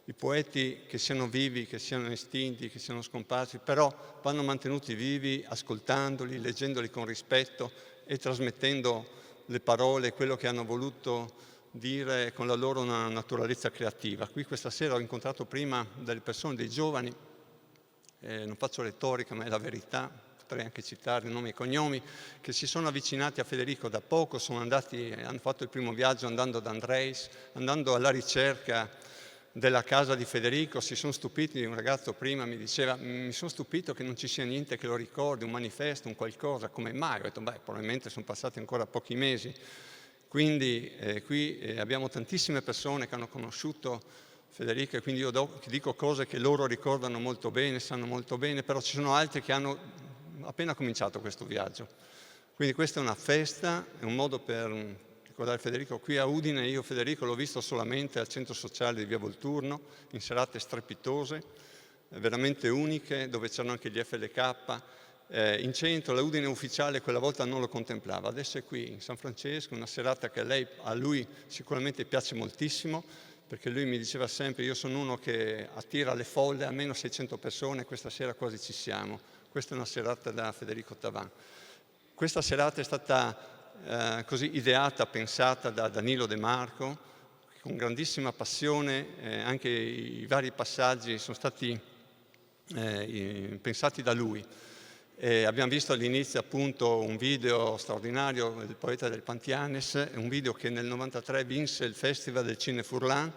I poeti, che siano vivi, che siano estinti, che siano scomparsi, però vanno mantenuti vivi ascoltandoli, leggendoli con rispetto e trasmettendo le parole, quello che hanno voluto dire con la loro naturalezza creativa. Qui questa sera ho incontrato prima delle persone, dei giovani, non faccio retorica ma è la verità, potrei anche citare nomi e cognomi, che si sono avvicinati a Federico da poco, hanno fatto il primo viaggio andando ad Andreis, andando alla ricerca della casa di Federico, si sono stupiti. Un ragazzo prima mi diceva: mi sono stupito che non ci sia niente che lo ricordi, un manifesto, un qualcosa, come mai? Ho detto: beh, probabilmente sono passati ancora pochi mesi. Quindi qui abbiamo tantissime persone che hanno conosciuto Federico, e quindi io dico cose che loro ricordano molto bene, sanno molto bene, però ci sono altri che hanno appena cominciato questo viaggio. Quindi questa è una festa, è un modo per ricordare Federico. Qui a Udine io Federico l'ho visto solamente al centro sociale di Via Volturno, in serate strepitose, veramente uniche, dove c'erano anche gli FLK. In centro la Udine ufficiale quella volta non lo contemplava, adesso è qui in San Francesco, una serata che a lui sicuramente piace moltissimo, perché lui mi diceva sempre: io sono uno che attira le folle, almeno 600 persone, questa sera quasi ci siamo. Questa è una serata da Federico Tavan. Questa serata è stata così ideata, pensata da Danilo De Marco, con grandissima passione, anche i vari passaggi sono stati pensati da lui. Abbiamo visto all'inizio appunto un video straordinario del poeta del Pantianes, un video che nel 93 vinse il Festival del Cine Furlan,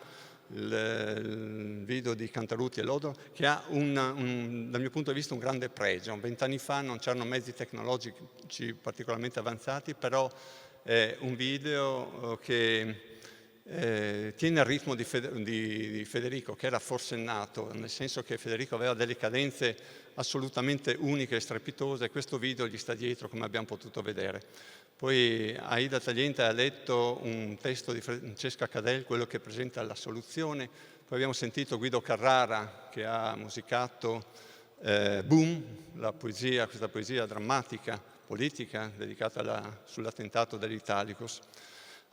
il video di Cantarutti e Lodo, che ha dal mio punto di vista un grande pregio. 20 anni fa non c'erano mezzi tecnologici particolarmente avanzati, però è un video che tiene il ritmo di Federico, che era forsennato, nel senso che Federico aveva delle cadenze assolutamente uniche e strepitose, e questo video gli sta dietro, come abbiamo potuto vedere. Poi Aida Tagliente ha letto un testo di Francesca Cadel, quello che presenta la soluzione. Poi abbiamo sentito Guido Carrara che ha musicato Boom, questa poesia drammatica, politica, dedicata sull'attentato dell'Italicus.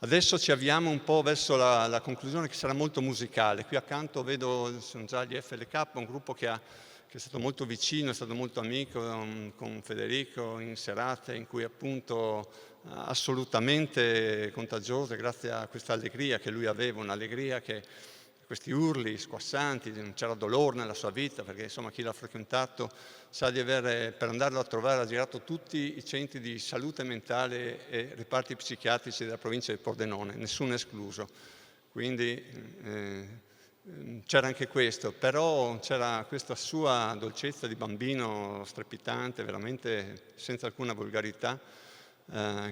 Adesso ci avviamo un po' verso la conclusione, che sarà molto musicale. Qui accanto vedo, sono già gli FLK, un gruppo che è stato molto vicino, è stato molto amico con Federico in serate in cui appunto assolutamente contagiose, grazie a questa allegria che lui aveva, un'allegria che questi urli squassanti, non c'era dolore nella sua vita, perché insomma chi l'ha frequentato sa di avere, per andarlo a trovare, ha girato tutti i centri di salute mentale e reparti psichiatrici della provincia di Pordenone, nessuno escluso. Quindi c'era anche questo, però c'era questa sua dolcezza di bambino strepitante, veramente senza alcuna volgarità,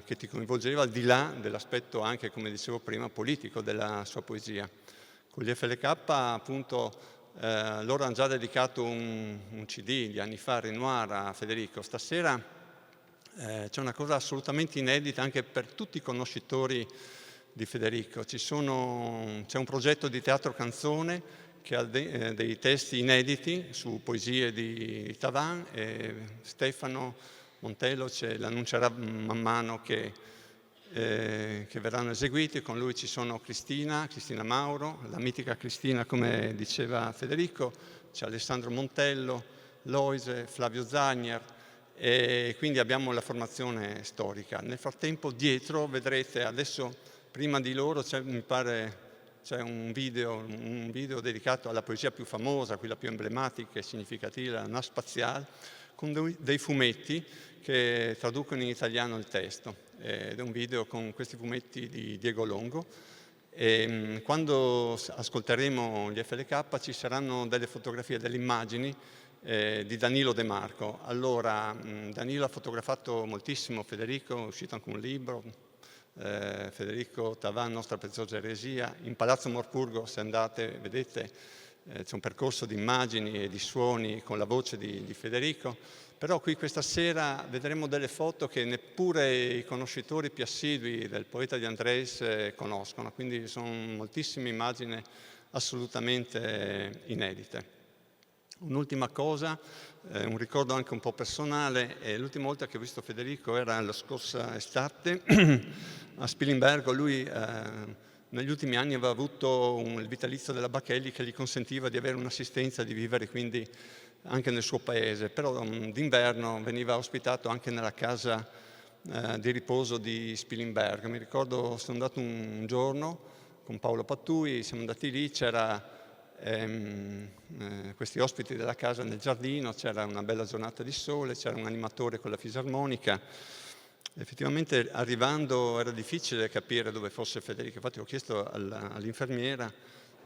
che ti coinvolgeva al di là dell'aspetto anche, come dicevo prima, politico della sua poesia. Con gli FLK appunto loro hanno già dedicato un CD di anni fa, Renoir, a Federico. Stasera c'è una cosa assolutamente inedita anche per tutti i conoscitori di Federico. C'è un progetto di teatro canzone che ha dei testi inediti su poesie di Tavan, e Stefano Montello ce l'annuncerà man mano che verranno eseguiti. Con lui ci sono Cristina Mauro, la mitica Cristina come diceva Federico, c'è Alessandro Montello, Loise, Flavio Zagner, e quindi abbiamo la formazione storica. Nel frattempo dietro vedrete, adesso prima di loro mi pare c'è un video dedicato alla poesia più famosa, quella più emblematica e significativa, la Nas Spaziale, con dei fumetti che traducono in italiano il testo. Ed è un video con questi fumetti di Diego Longo. E quando ascolteremo gli FLK ci saranno delle fotografie, delle immagini di Danilo De Marco. Allora, Danilo ha fotografato moltissimo Federico, è uscito anche un libro, Federico Tavan, Nostra preziosa eresia. In Palazzo Morpurgo, se andate, vedete, c'è un percorso di immagini e di suoni con la voce di Federico. Però qui questa sera vedremo delle foto che neppure i conoscitori più assidui del poeta di Andrés conoscono, quindi sono moltissime immagini assolutamente inedite. Un'ultima cosa, un ricordo anche un po' personale: l'ultima volta che ho visto Federico era la scorsa estate a Spilimbergo. Lui negli ultimi anni aveva avuto il vitalizio della Bacchelli che gli consentiva di avere un'assistenza, di vivere quindi anche nel suo paese, però d'inverno veniva ospitato anche nella casa di riposo di Spilimbergo. Mi ricordo, sono andato un giorno con Paolo Pattui, siamo andati lì, c'era questi ospiti della casa nel giardino, c'era una bella giornata di sole, c'era un animatore con la fisarmonica. Effettivamente arrivando era difficile capire dove fosse Federico, infatti ho chiesto all'infermiera,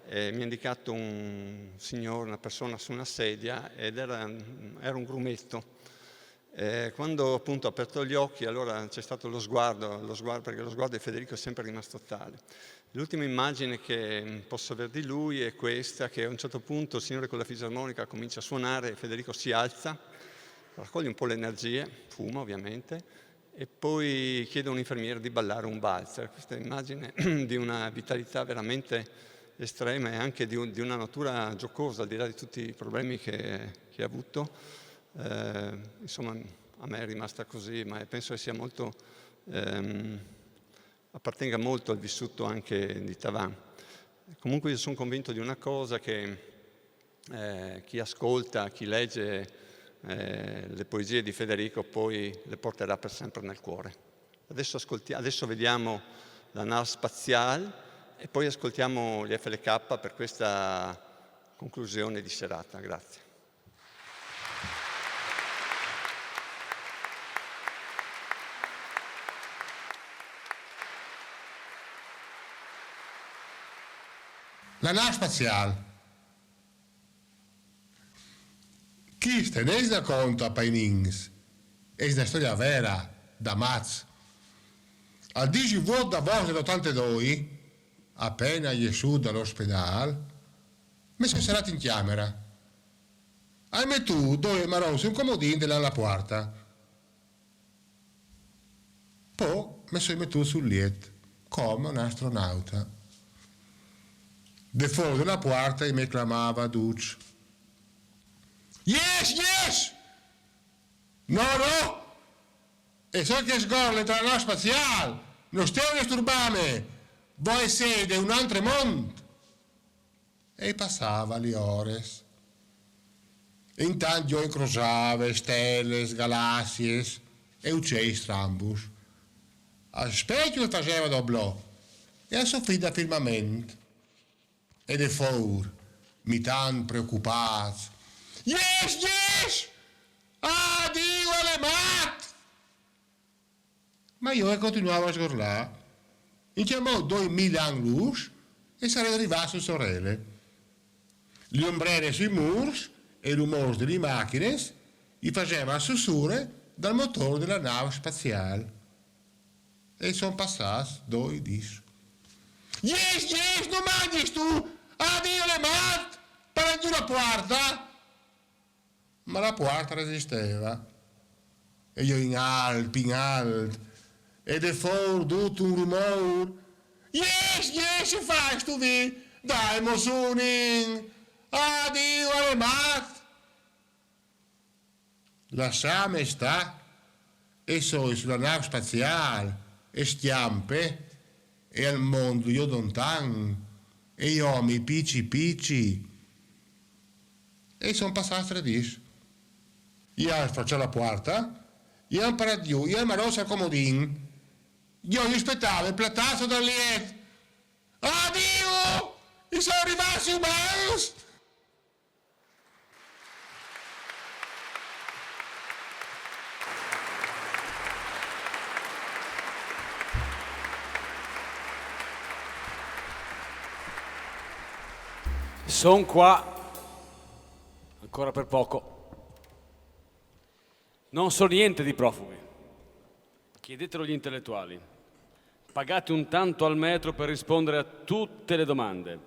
mi ha indicato un signore, una persona su una sedia, ed era un grumetto. Quando appunto ho aperto gli occhi, allora c'è stato lo sguardo, perché lo sguardo di Federico è sempre rimasto tale. L'ultima immagine che posso avere di lui è questa, che a un certo punto il signore con la fisarmonica comincia a suonare e Federico si alza, raccoglie un po' le energie, fuma ovviamente, e poi chiede a un infermiere di ballare un valzer. Questa immagine di una vitalità veramente estrema e anche di una natura giocosa, al di là di tutti i problemi che ha avuto. Insomma, a me è rimasta così, ma penso che sia molto, appartenga molto al vissuto anche di Tavan. Comunque io sono convinto di una cosa, che chi ascolta, chi legge le poesie di Federico poi le porterà per sempre nel cuore. Adesso vediamo la Nave Spaziale, e poi ascoltiamo gli FLK per questa conclusione di serata. Grazie. La nave spaziale. Questa non è un racconto a Painings, è una storia vera, da Maz. Al 18 d'agosto dell'82, appena Gesù dall'ospedale, mi sono serato in camera. Hai messo due maroni un comodino della porta. Poi mi sono messo sul letto, come un astronauta. De fuori della porta e mi clamava Duce. Yes, yes! No, no! E so che sgorle tra la nave spaziale, non stiamo disturbando, voi siete un altro mondo. E passava le ore. E intanto io incrociavo stelle, galassie e uccelli strambus. Al specchio faceva doblò e a soffrire da firmamento. E de fuori, mi tan preoccupato. Yes, yes! Addio alle mat! Ma io continuavo a sgorlare. Mi chiamò 2000 anni luce e sarei arrivato su sorelle. Le ombrelle sui muri e i rumori delle macchine gli facevano sussurre dal motore della nave spaziale. E sono passati 2 dischi. Yes, yes, non mangi tu! Addio le mat! Prendi una porta! Ma la porta resisteva. E io in alto, ed è fuori tutto un rumore. Yes, yes, fai tu vi! Dai, Mosunin! Addio alle mat! Lasciami sta e sono sulla nave spaziale e stiampe e al mondo io lontano e io mi picci e sono passati 3 dischi. Io faccio la porta, io ho imparato giù, io mi rosso al comodino, io gli aspettavo il platazzo dal letto. Addio! I sono arrivati umani! Sono qua ancora per poco. Non so niente di profughi. Chiedetelo agli intellettuali. Pagate un tanto al metro per rispondere a tutte le domande.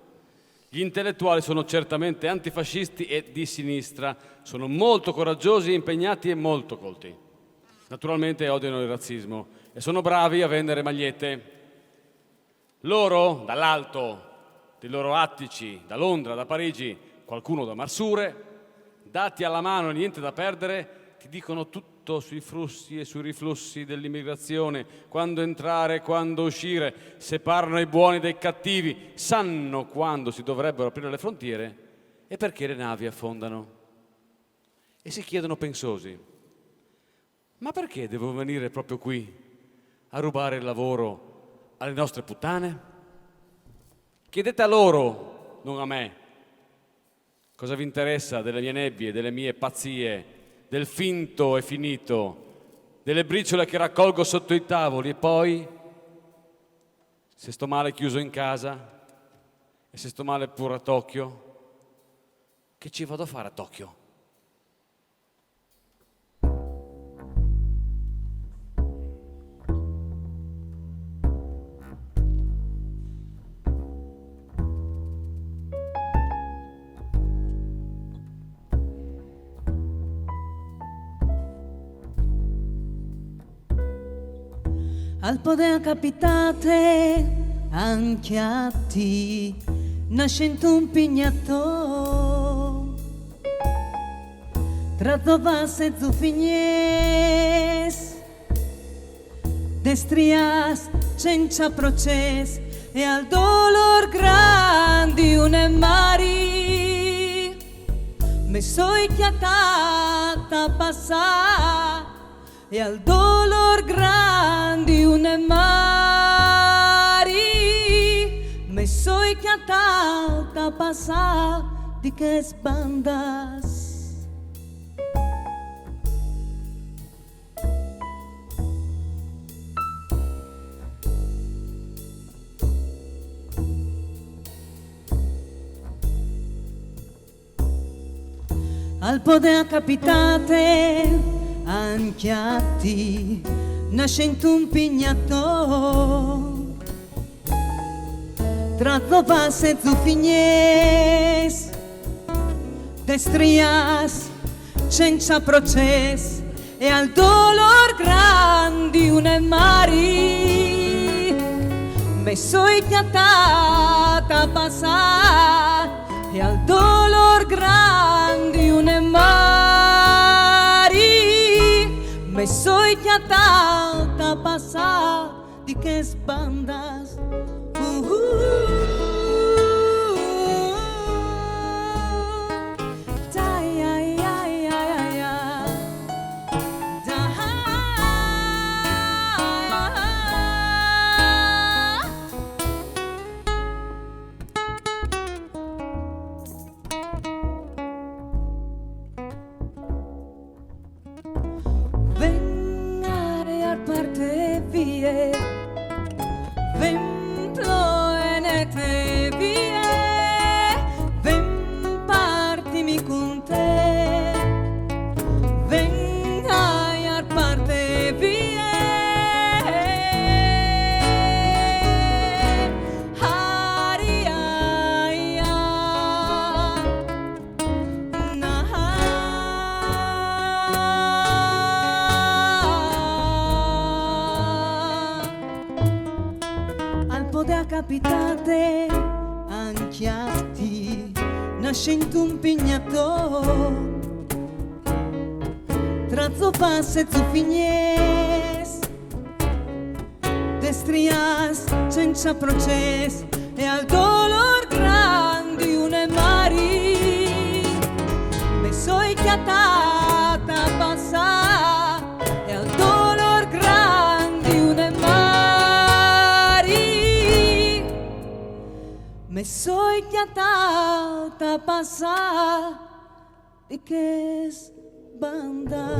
Gli intellettuali sono certamente antifascisti e di sinistra, sono molto coraggiosi, impegnati e molto colti. Naturalmente odiano il razzismo e sono bravi a vendere magliette. Loro, dall'alto dei loro attici, da Londra, da Parigi, qualcuno da Marsure, dati alla mano e niente da perdere, ti dicono tutto sui flussi e sui riflussi dell'immigrazione, quando entrare, quando uscire, separano i buoni dai cattivi, sanno quando si dovrebbero aprire le frontiere e perché le navi affondano. E si chiedono pensosi, ma perché devo venire proprio qui a rubare il lavoro alle nostre puttane? Chiedete a loro, non a me, cosa vi interessa delle mie nebbie, delle mie pazzie, del finto e finito, delle briciole che raccolgo sotto i tavoli e poi, se sto male chiuso in casa e se sto male pure a Tokyo, che ci vado a fare a Tokyo? Al poder capitate anche a te, nascendo un pignato, tra dovasse zufignes, destrias senza proces e al dolor grandi un mari, me soy chiatata passare. E al dolor grandi un mari me chiatata passar di che sbandas. Al poder capitate anche a te, nascente un pignato, tra dove se zuffignes, destrias, senza processo, e al dolor grandi un mari, me soy chiatata passare, e al dolor grandi un mari, me soy chiatata passar di che sbandas. Dai, ai, ai, ai, ai, ai. Dai. Vengare a parte vie, vento e nete vie, ven partimi con te, vengai a parte vie, aria, al poder capitate anche a te, nascente un pignato, tra zopas e zuffignes, destrias senza processo, e al dolor grandi un mari, me soy chiatata passar, e al dolor grandi un mari, me soy chiatata passar di che sbandas.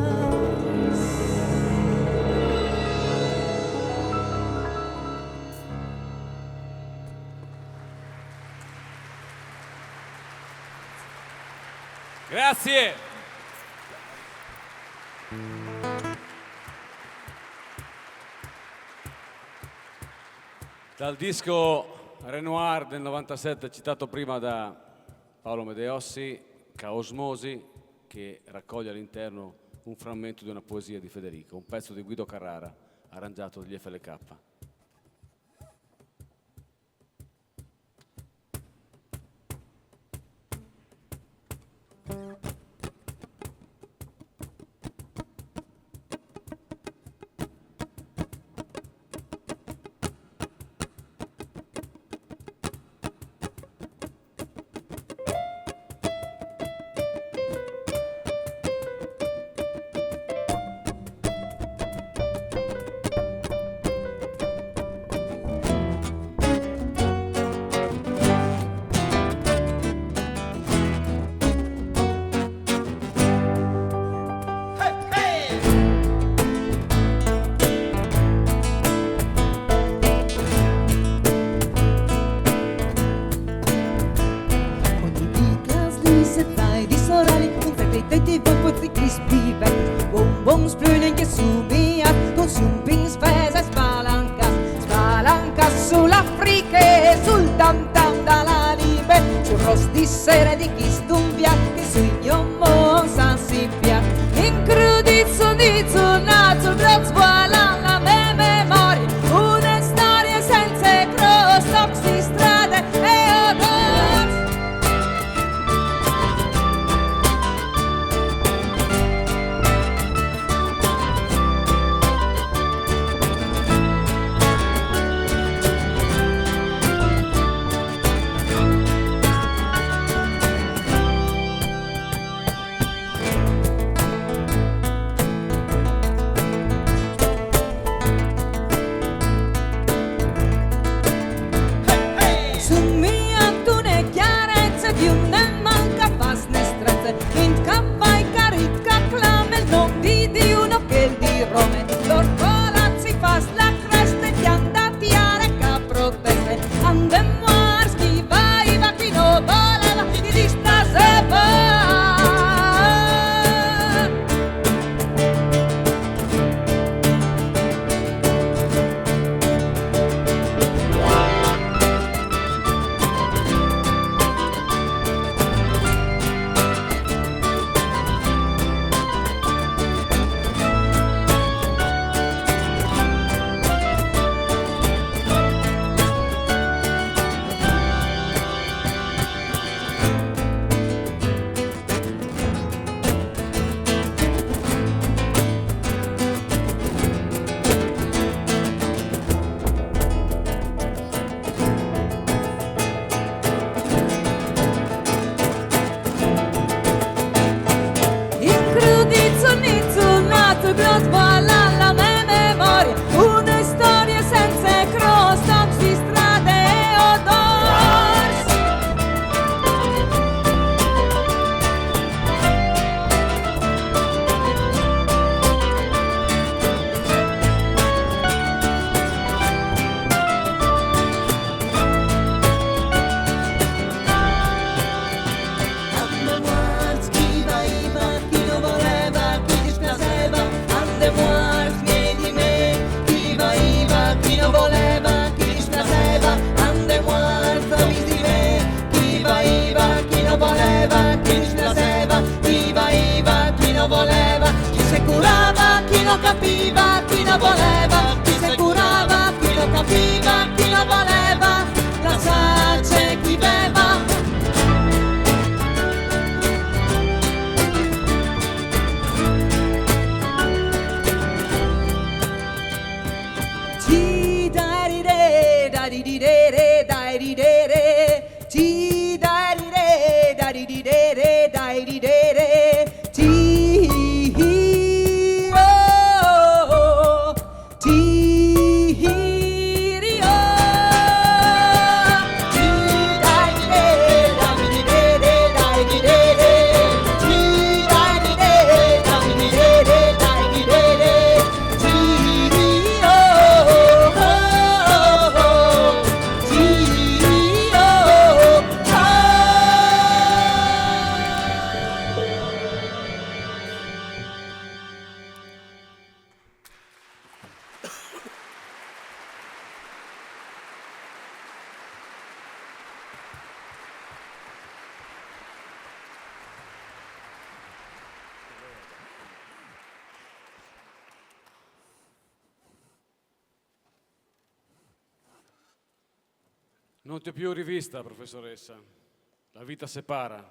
Grazie. Dal disco Renoir del 97 citato prima da Paolo Medeossi, Caosmosi, che raccoglie all'interno un frammento di una poesia di Federico, un pezzo di Guido Carrara arrangiato dagli FLK. capiva, chi lo voleva, chi se curava, chi lo capiva, chi lo voleva, la sace chi beva. Ti dai re, dai di re, dai di re, ti dai re, dai di re, dai di re, ti oh, ti rio, ti dai re, dai di re, dai di re, ti dai re, dai di re, dai di re, ti rio, ti Non ti ho più rivista, professoressa. La vita separa,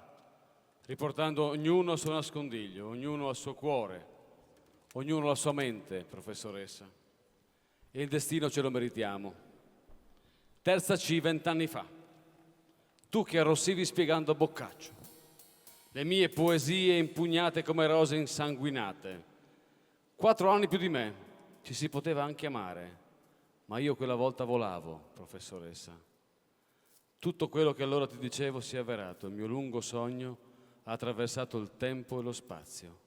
riportando ognuno al suo nascondiglio, ognuno al suo cuore, ognuno alla sua mente, professoressa. E il destino ce lo meritiamo. Terza C, 20 anni fa. Tu che arrossivi spiegando Boccaccio. Le mie poesie impugnate come rose insanguinate. 4 anni più di me, ci si poteva anche amare, ma io quella volta volavo, professoressa. Tutto quello che allora ti dicevo si è avverato, il mio lungo sogno ha attraversato il tempo e lo spazio.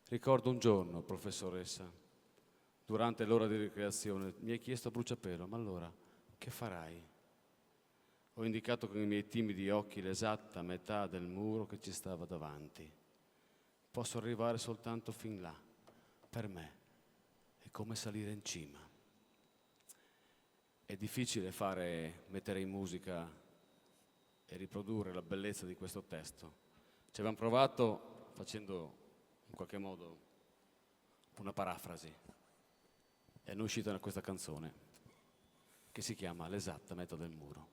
Ricordo un giorno, professoressa, durante l'ora di ricreazione, mi hai chiesto a bruciapelo, ma allora che farai? Ho indicato con i miei timidi occhi l'esatta metà del muro che ci stava davanti. Posso arrivare soltanto fin là. Per me è come salire in cima. È difficile mettere in musica e riprodurre la bellezza di questo testo. Ci abbiamo provato facendo in qualche modo una parafrasi. E è uscita questa canzone che si chiama L'esatta metà del muro.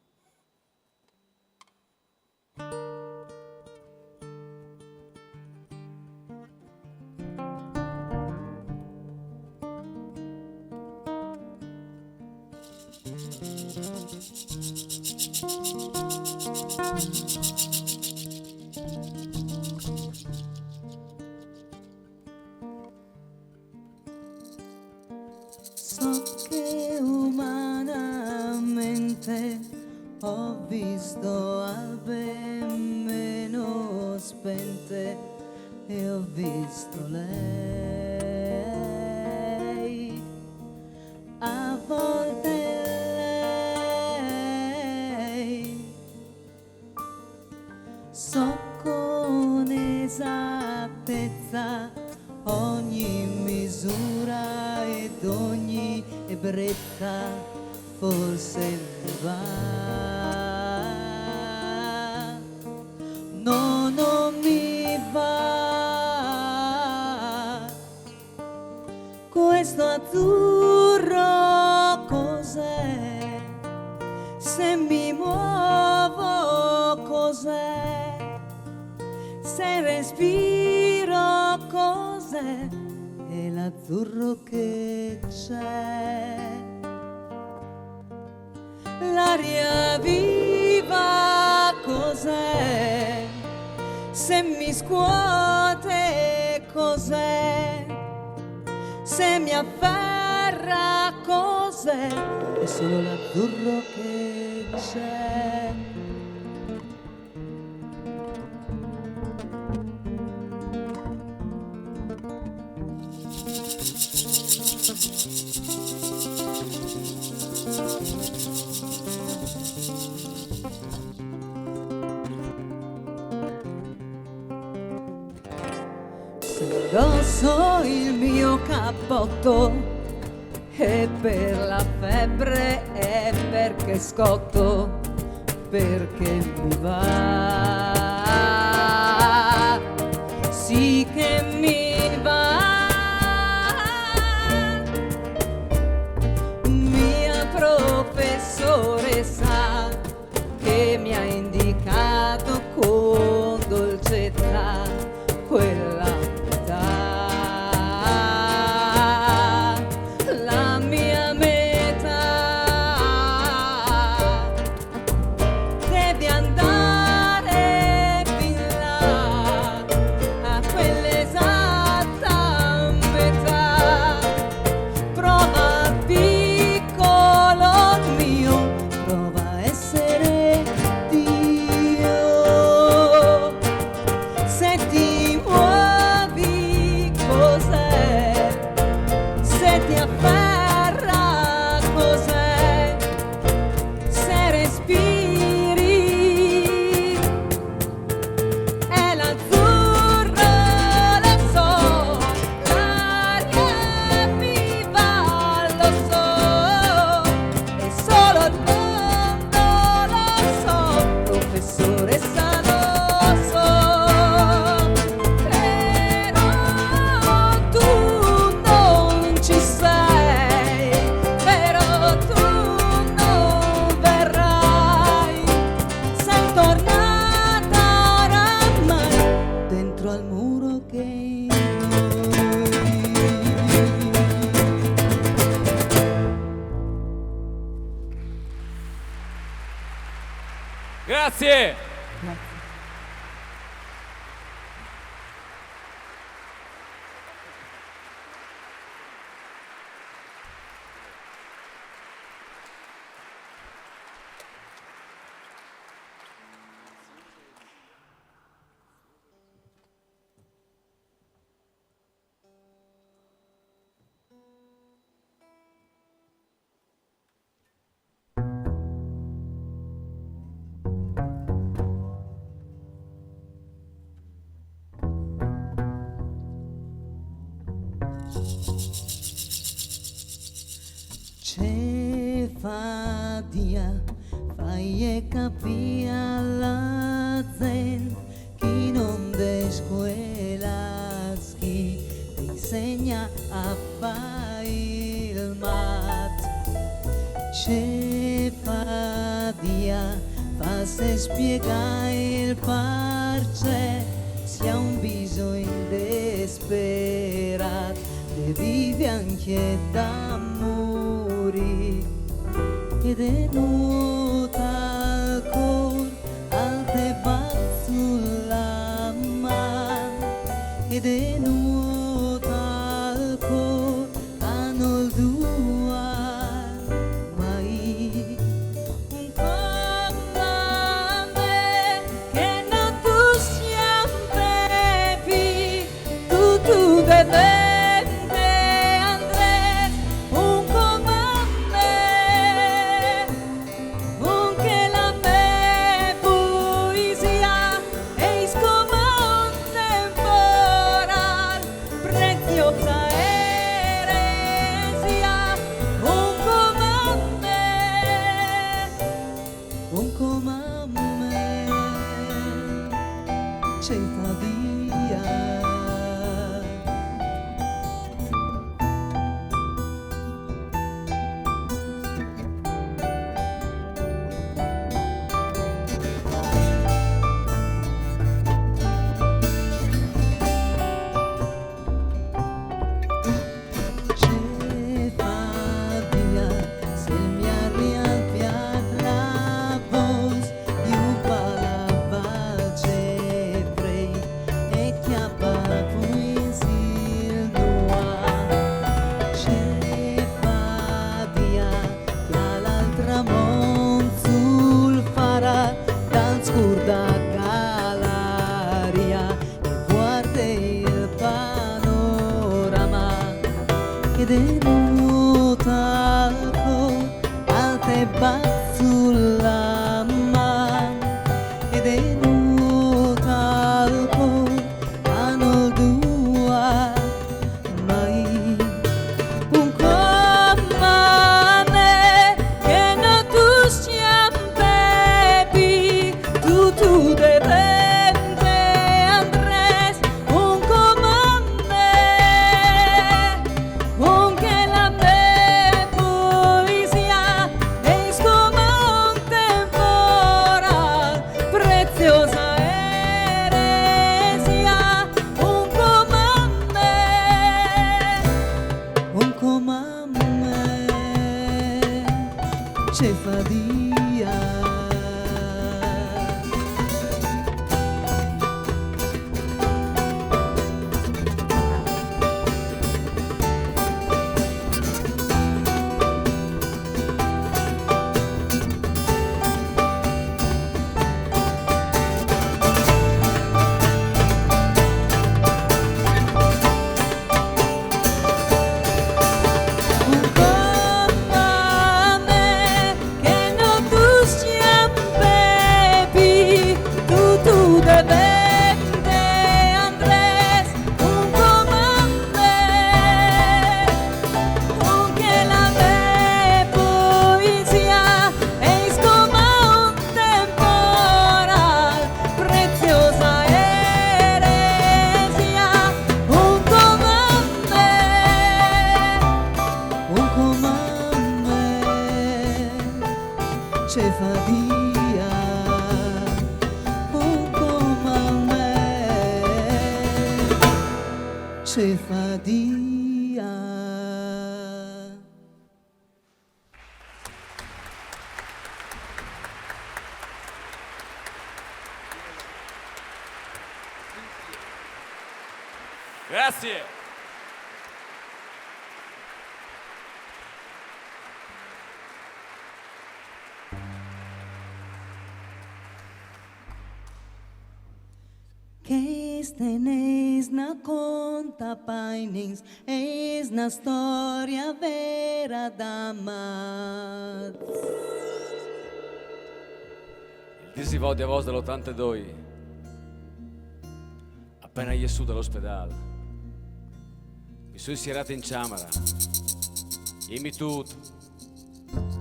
So che umanamente ho visto albe meno spente e ho visto lei. A volte lei so con esattezza ogni misura ed ogni ebbrezza, forse mi va. No, non mi va. Questo azzurro cos'è? Se mi muovo cos'è? Se respiro cos'è? È l'azzurro che c'è. L'aria viva cos'è? Se mi scuote cos'è? Se mi afferra cos'è? È solo l'azzurro che c'è. Se indosso il mio cappotto è per la febbre, è perché scotto, perché mi va, sì che mi va. professoressa che mi ha indicato con dolcezza quella metà, la mia metà. Devi andare fin là, a quell'esatta metà. Prova, piccolo mio, prova a essere Dio. Se ti muovi cos'è? Se ti afferra cos'è? Se respiri è l'azzurro, lo so, l'aria è viva, lo so, e solo il mondo lo so, professoressa lo so, però tu non ci sei, però tu non verrai, sei tornata oramai dentro al muro che io. Grazie! Cefadia, fai capire alla gente chi non de scuola, chi ti insegna a fare il mat. Cefadia, fa se spiega il parce, si ha un bisogno desperato, e vive anche d'amore. Ed è nuota al cor, al te bat sulla mano, ed è nuota al cor, hanno il due, mai un comandante che non tu sempre vi, tu deve. Un comandante, Cefadia. Cefadia, se mi arriva la voce, io parlava sempre e chiamavo in silva. Cefadia, che l'altra mon sul farà, dal scurda galaria e guarda il panorama. Ed è nuota al cor, al te bat sulla mano, ed è nuota al cor, hanno il due, mai un comandante che non tu sempre vi, tu depende Andres, un comandante. Con che la me poesia e ce fa dia. Ce fa dia, come a me, ce fa dia. Grazie. Que tenéis na conta painings, eis na storia vera da mat. Il disivò di avos dell'82, appena gli su dall'ospedale, mi sono sierato in camera, e mi tutto,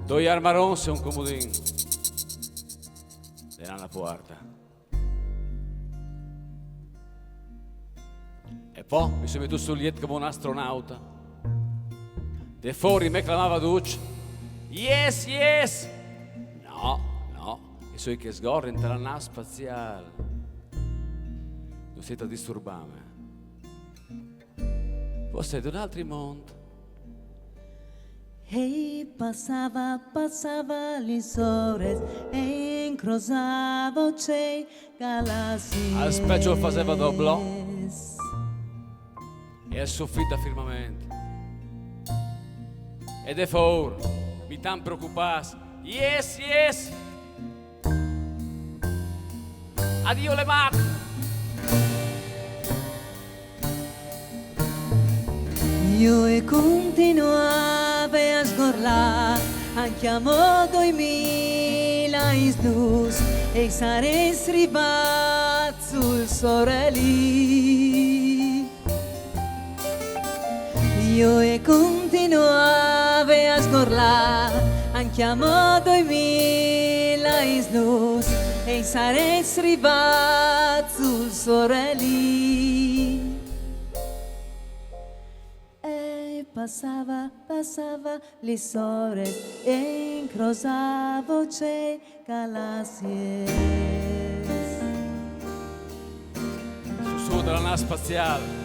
due armarons e un comodino, era una porta. E poi mi sono messo sul liet come un astronauta. De fuori mi clamava duce. Yes, yes! No, no, e so che sgorre in la nave spaziale. Non siete a disturbarmi. Voi siete un altro mondo. E passava le ore e incrociavo c'è galassie. Al specchio faceva doblò. E al soffitto a firmamento. Ed è fuori, mi tan preoccupato. Yes, yes! Addio le mani! Io e continuavo a sgorlare, anche a modo i milais e sarei arrivato sul sorelli. Io e continuavo a sgorlare, anche a modo i milais e sarei arrivato sul sorelli. Passava le ore e incrociavo c'è galassie. Su dalla nave spaziale.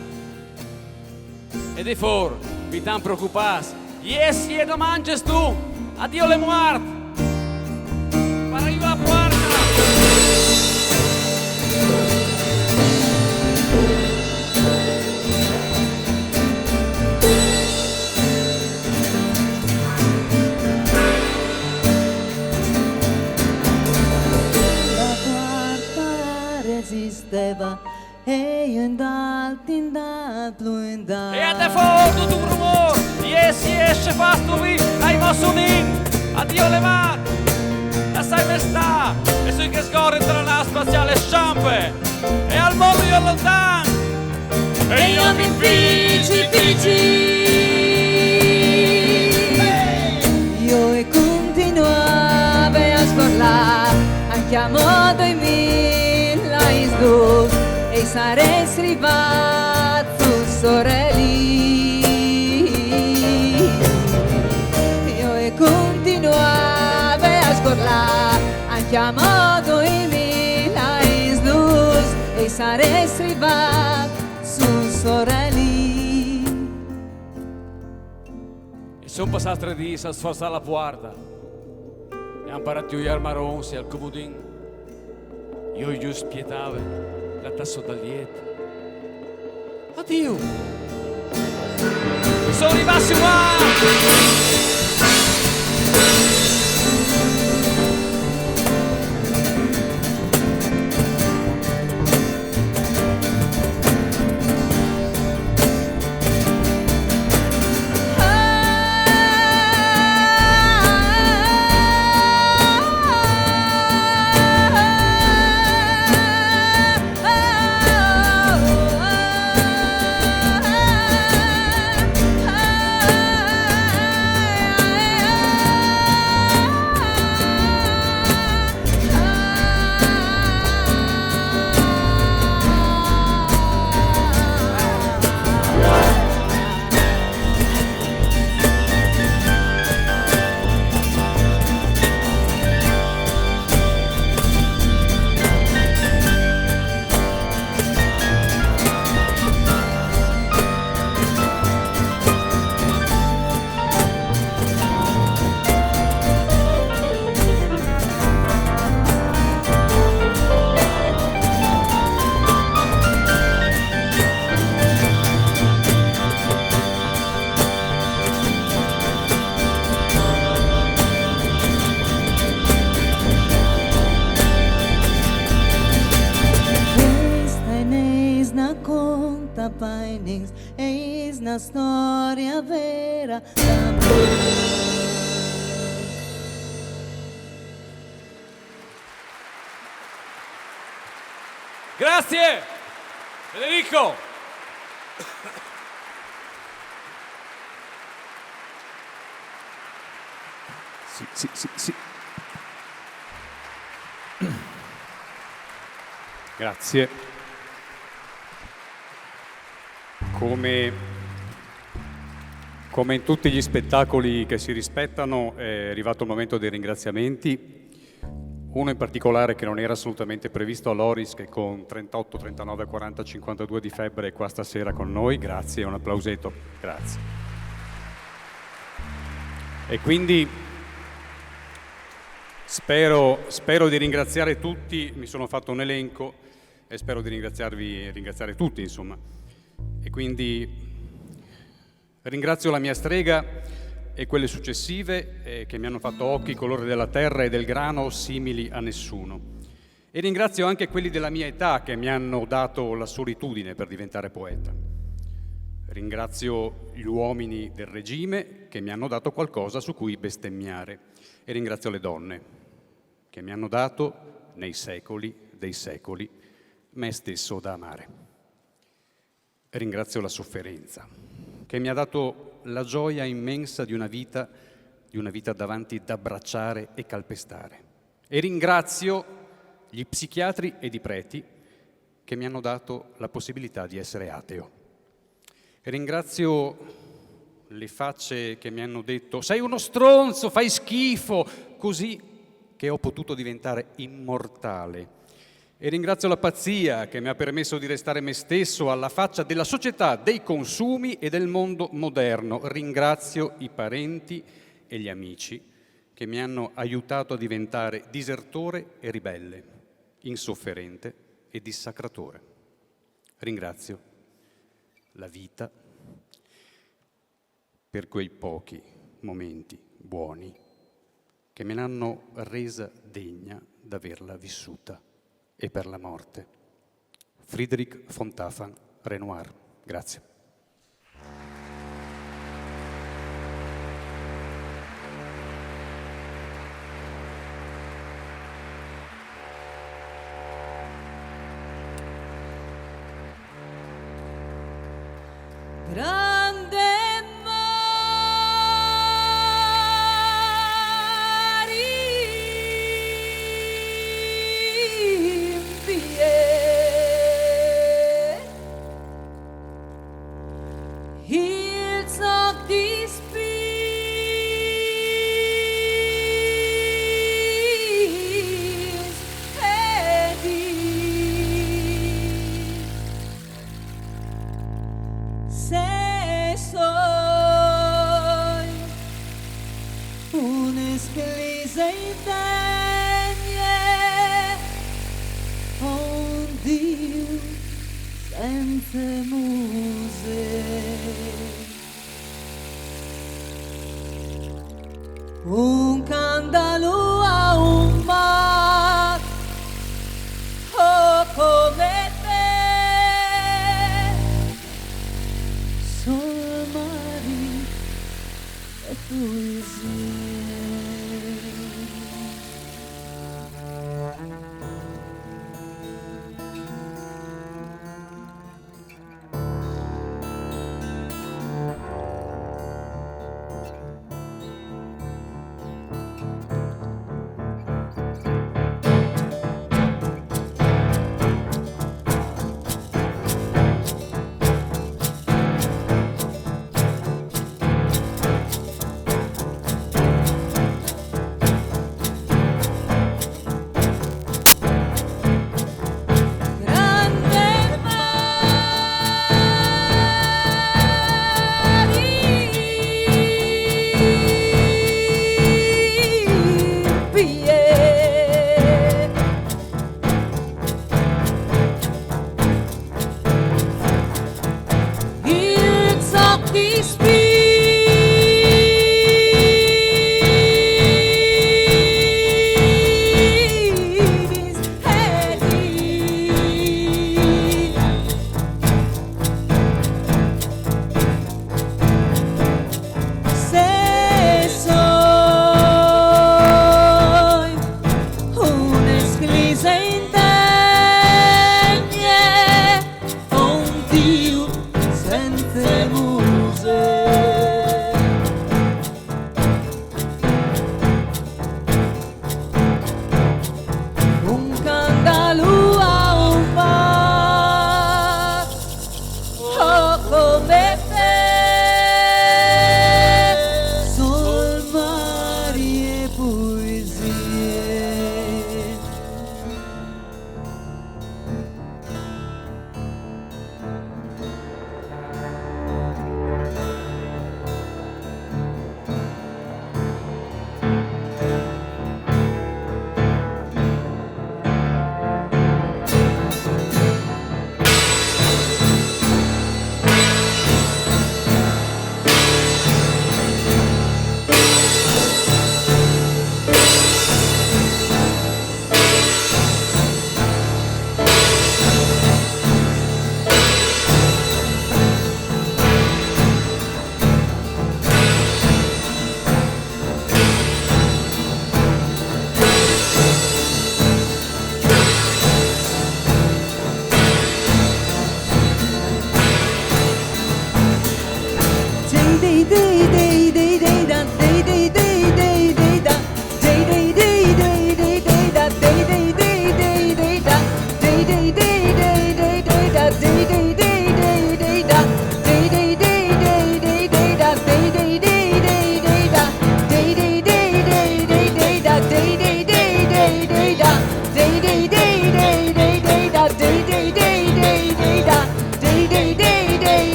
E di fuori, mi tan preoccupato. Yes, yes, non mangias tu. Addio le muerte. Para arriva la porta. Resisteva e io indato, lui indato. E a te fuori tutto un rumore. Yes, yes, ce fas tu vi. Hai mosso un in. Addio le mani. La sai me sta. E sui che scorre tra la nave spaziale sciampe. E al mondo io lontano. E io mi pigi. Io e continuavo a sgorlare, anche a modo i milais e sarei arrivato sul sorelli. Io e continuavo a sgorlare, anche a modo i milais e sarei arrivato sul sorelli. E sono passati 3 giorni a sforzare la porta. Han para att göra marons al comodin. Io just pietave la tasso taglietta. Addio! Sono rimasti qua! Painings, eis na storia vera. Grazie! Federico! Sì. Grazie. Come in tutti gli spettacoli che si rispettano, è arrivato il momento dei ringraziamenti. Uno in particolare che non era assolutamente previsto a Loris, che con 38, 39, 40, 52 di febbre è qua stasera con noi. Grazie, un applausetto. Grazie. E quindi spero di ringraziare tutti. Mi sono fatto un elenco e spero di ringraziare tutti, insomma. E quindi ringrazio la mia strega e quelle successive che mi hanno fatto occhi colore della terra e del grano simili a nessuno. E ringrazio anche quelli della mia età che mi hanno dato la solitudine per diventare poeta. Ringrazio gli uomini del regime che mi hanno dato qualcosa su cui bestemmiare. E ringrazio le donne che mi hanno dato, nei secoli dei secoli, me stesso da amare. Ringrazio la sofferenza, che mi ha dato la gioia immensa di una vita davanti da abbracciare e calpestare. E ringrazio gli psichiatri ed i preti che mi hanno dato la possibilità di essere ateo. E ringrazio le facce che mi hanno detto «Sei uno stronzo, fai schifo!», così che ho potuto diventare immortale. E ringrazio la pazzia che mi ha permesso di restare me stesso alla faccia della società, dei consumi e del mondo moderno. Ringrazio i parenti e gli amici che mi hanno aiutato a diventare disertore e ribelle, insofferente e dissacratore. Ringrazio la vita per quei pochi momenti buoni che me l'hanno resa degna d'averla vissuta. E per la morte. Friedrich von Tafan, Renoir. Grazie. Grande Hills of these peace heavy. Say indegne un Dio senza muse, un candalo a un mar, oh come te, sono mari e poesie.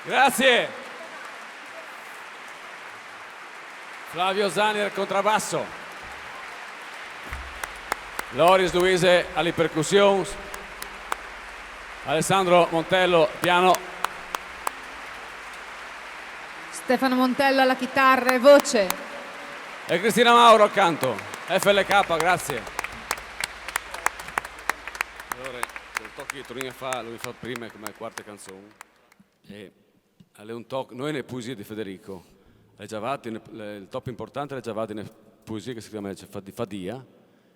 Grazie. Flavio Zani al contrabbasso. Loris Luise alle percussioni. Alessandro Montello piano. Stefano Montello alla chitarra e voce. E Cristina Mauro accanto. FLK, grazie. Allora, il tocco che Torini fa, lui fa prima come quarta canzone. E un tocco, noi nelle poesie di Federico, il top importante è già nelle poesie che si chiama di Fadia,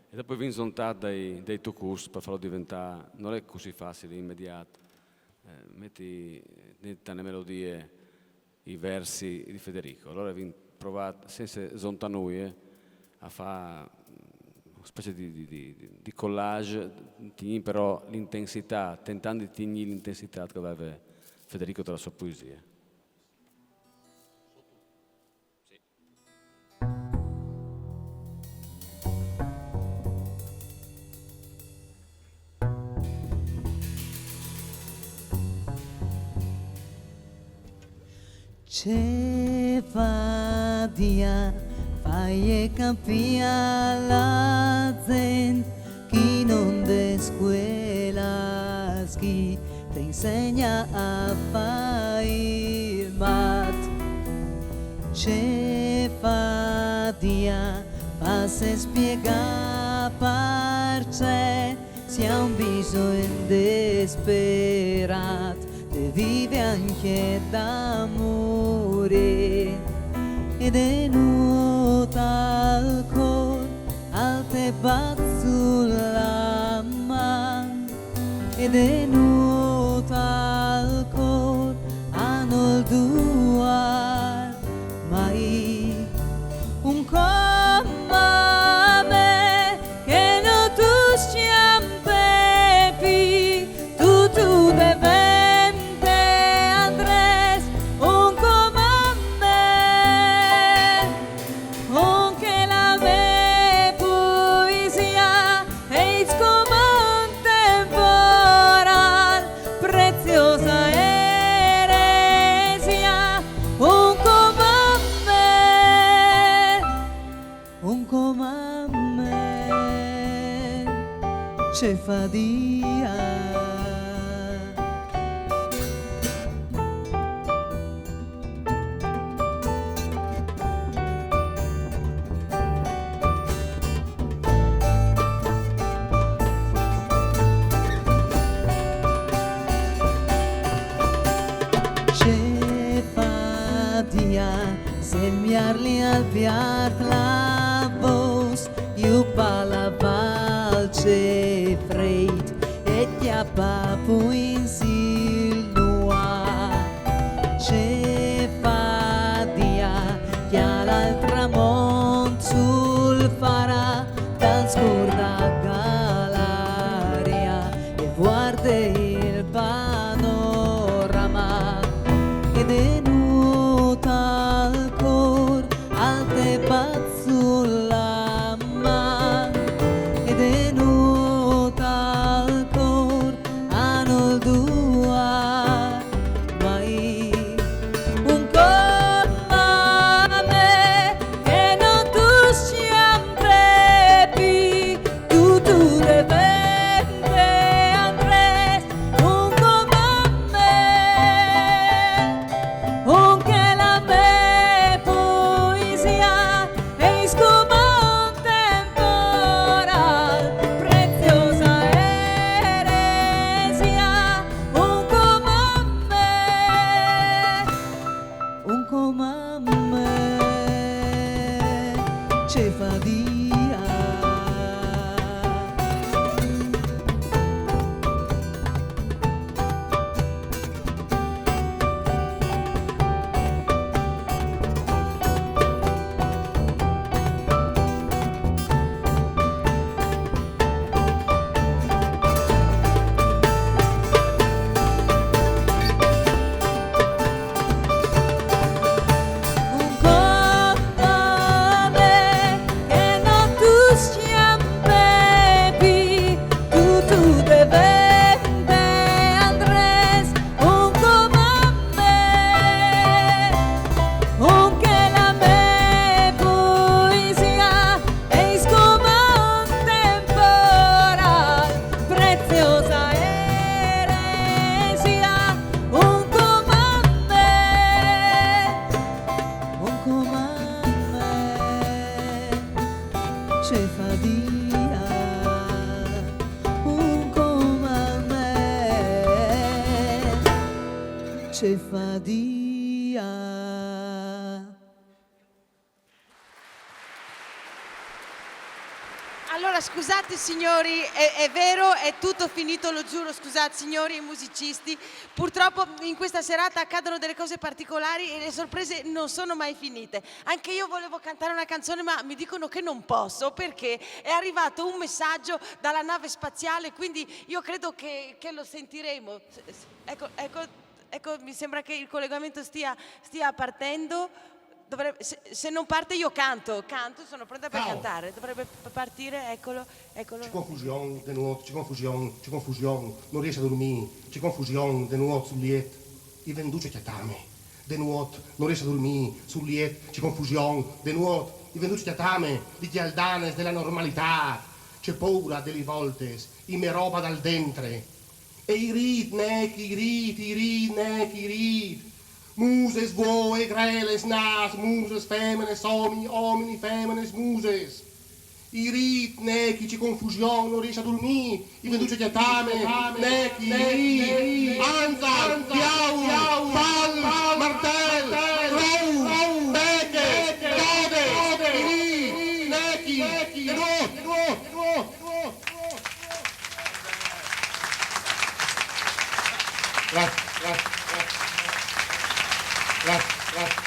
e dopo viene zontato dai tocus per farlo diventare, non è così facile, immediato. Metti nelle melodie i versi di Federico. Allora viene provato, senza zontanui, a fare una specie di collage, però l'intensità, tentando di tenere l'intensità che aveva Federico dalla sua poesia. Ce fadia fai capire la gente chi non de scuola chi te insegna a fare il mat. Ce fadia fa se spiega parce si ha un bisogno desperato e vive anche d'amore ed è nuota al cor al te sulla man ed è nuota al cor hanno il duar mai un comame che non tu sciampepi tu deve ce fadia. Ce fadia semmiarli al piat la voz io pala valce freit e chiappa in silua ce fadia che al tramonto sul farà dal scorda galaria e guarda il panorama ed è nuota al cor al te sulla man ed è nuota al cor hanno il dua mai un comame che non tu sciampepi tu devente andres un comame un che la me poesia e scuma temporal preziosa eresia ce fa dia. Allora, scusate signori, è vero, è tutto finito, lo giuro, scusate signori musicisti. Purtroppo in questa serata accadono delle cose particolari e le sorprese non sono mai finite. Anche io volevo cantare una canzone, ma mi dicono che non posso perché è arrivato un messaggio dalla nave spaziale, quindi io credo che lo sentiremo. Ecco, mi sembra che il collegamento stia partendo. Se non parte io canto, sono pronta per cantare. Dovrebbe partire, eccolo. C'è confusione di nuovo, c'è confusione, non riesce a dormire, c'è confusione di nuovo sul letto, i venduce chiatame, di nuovo non riesce a dormire sul letto, c'è confusione, di nuovo i venduce chiatame, di aldanes della normalità, c'è paura delle volte, i me roba dal dentre, e i rit, muses, voe, greles, nas, muses, femenes, omini, femenes, muses. I rit, nechi, c'è confusione, non riesce a dormire, i venduce chiatame, nechi, anza, piau, pal, martel, rou, becche, code, i rit, nechi, de nuovo. Grazie.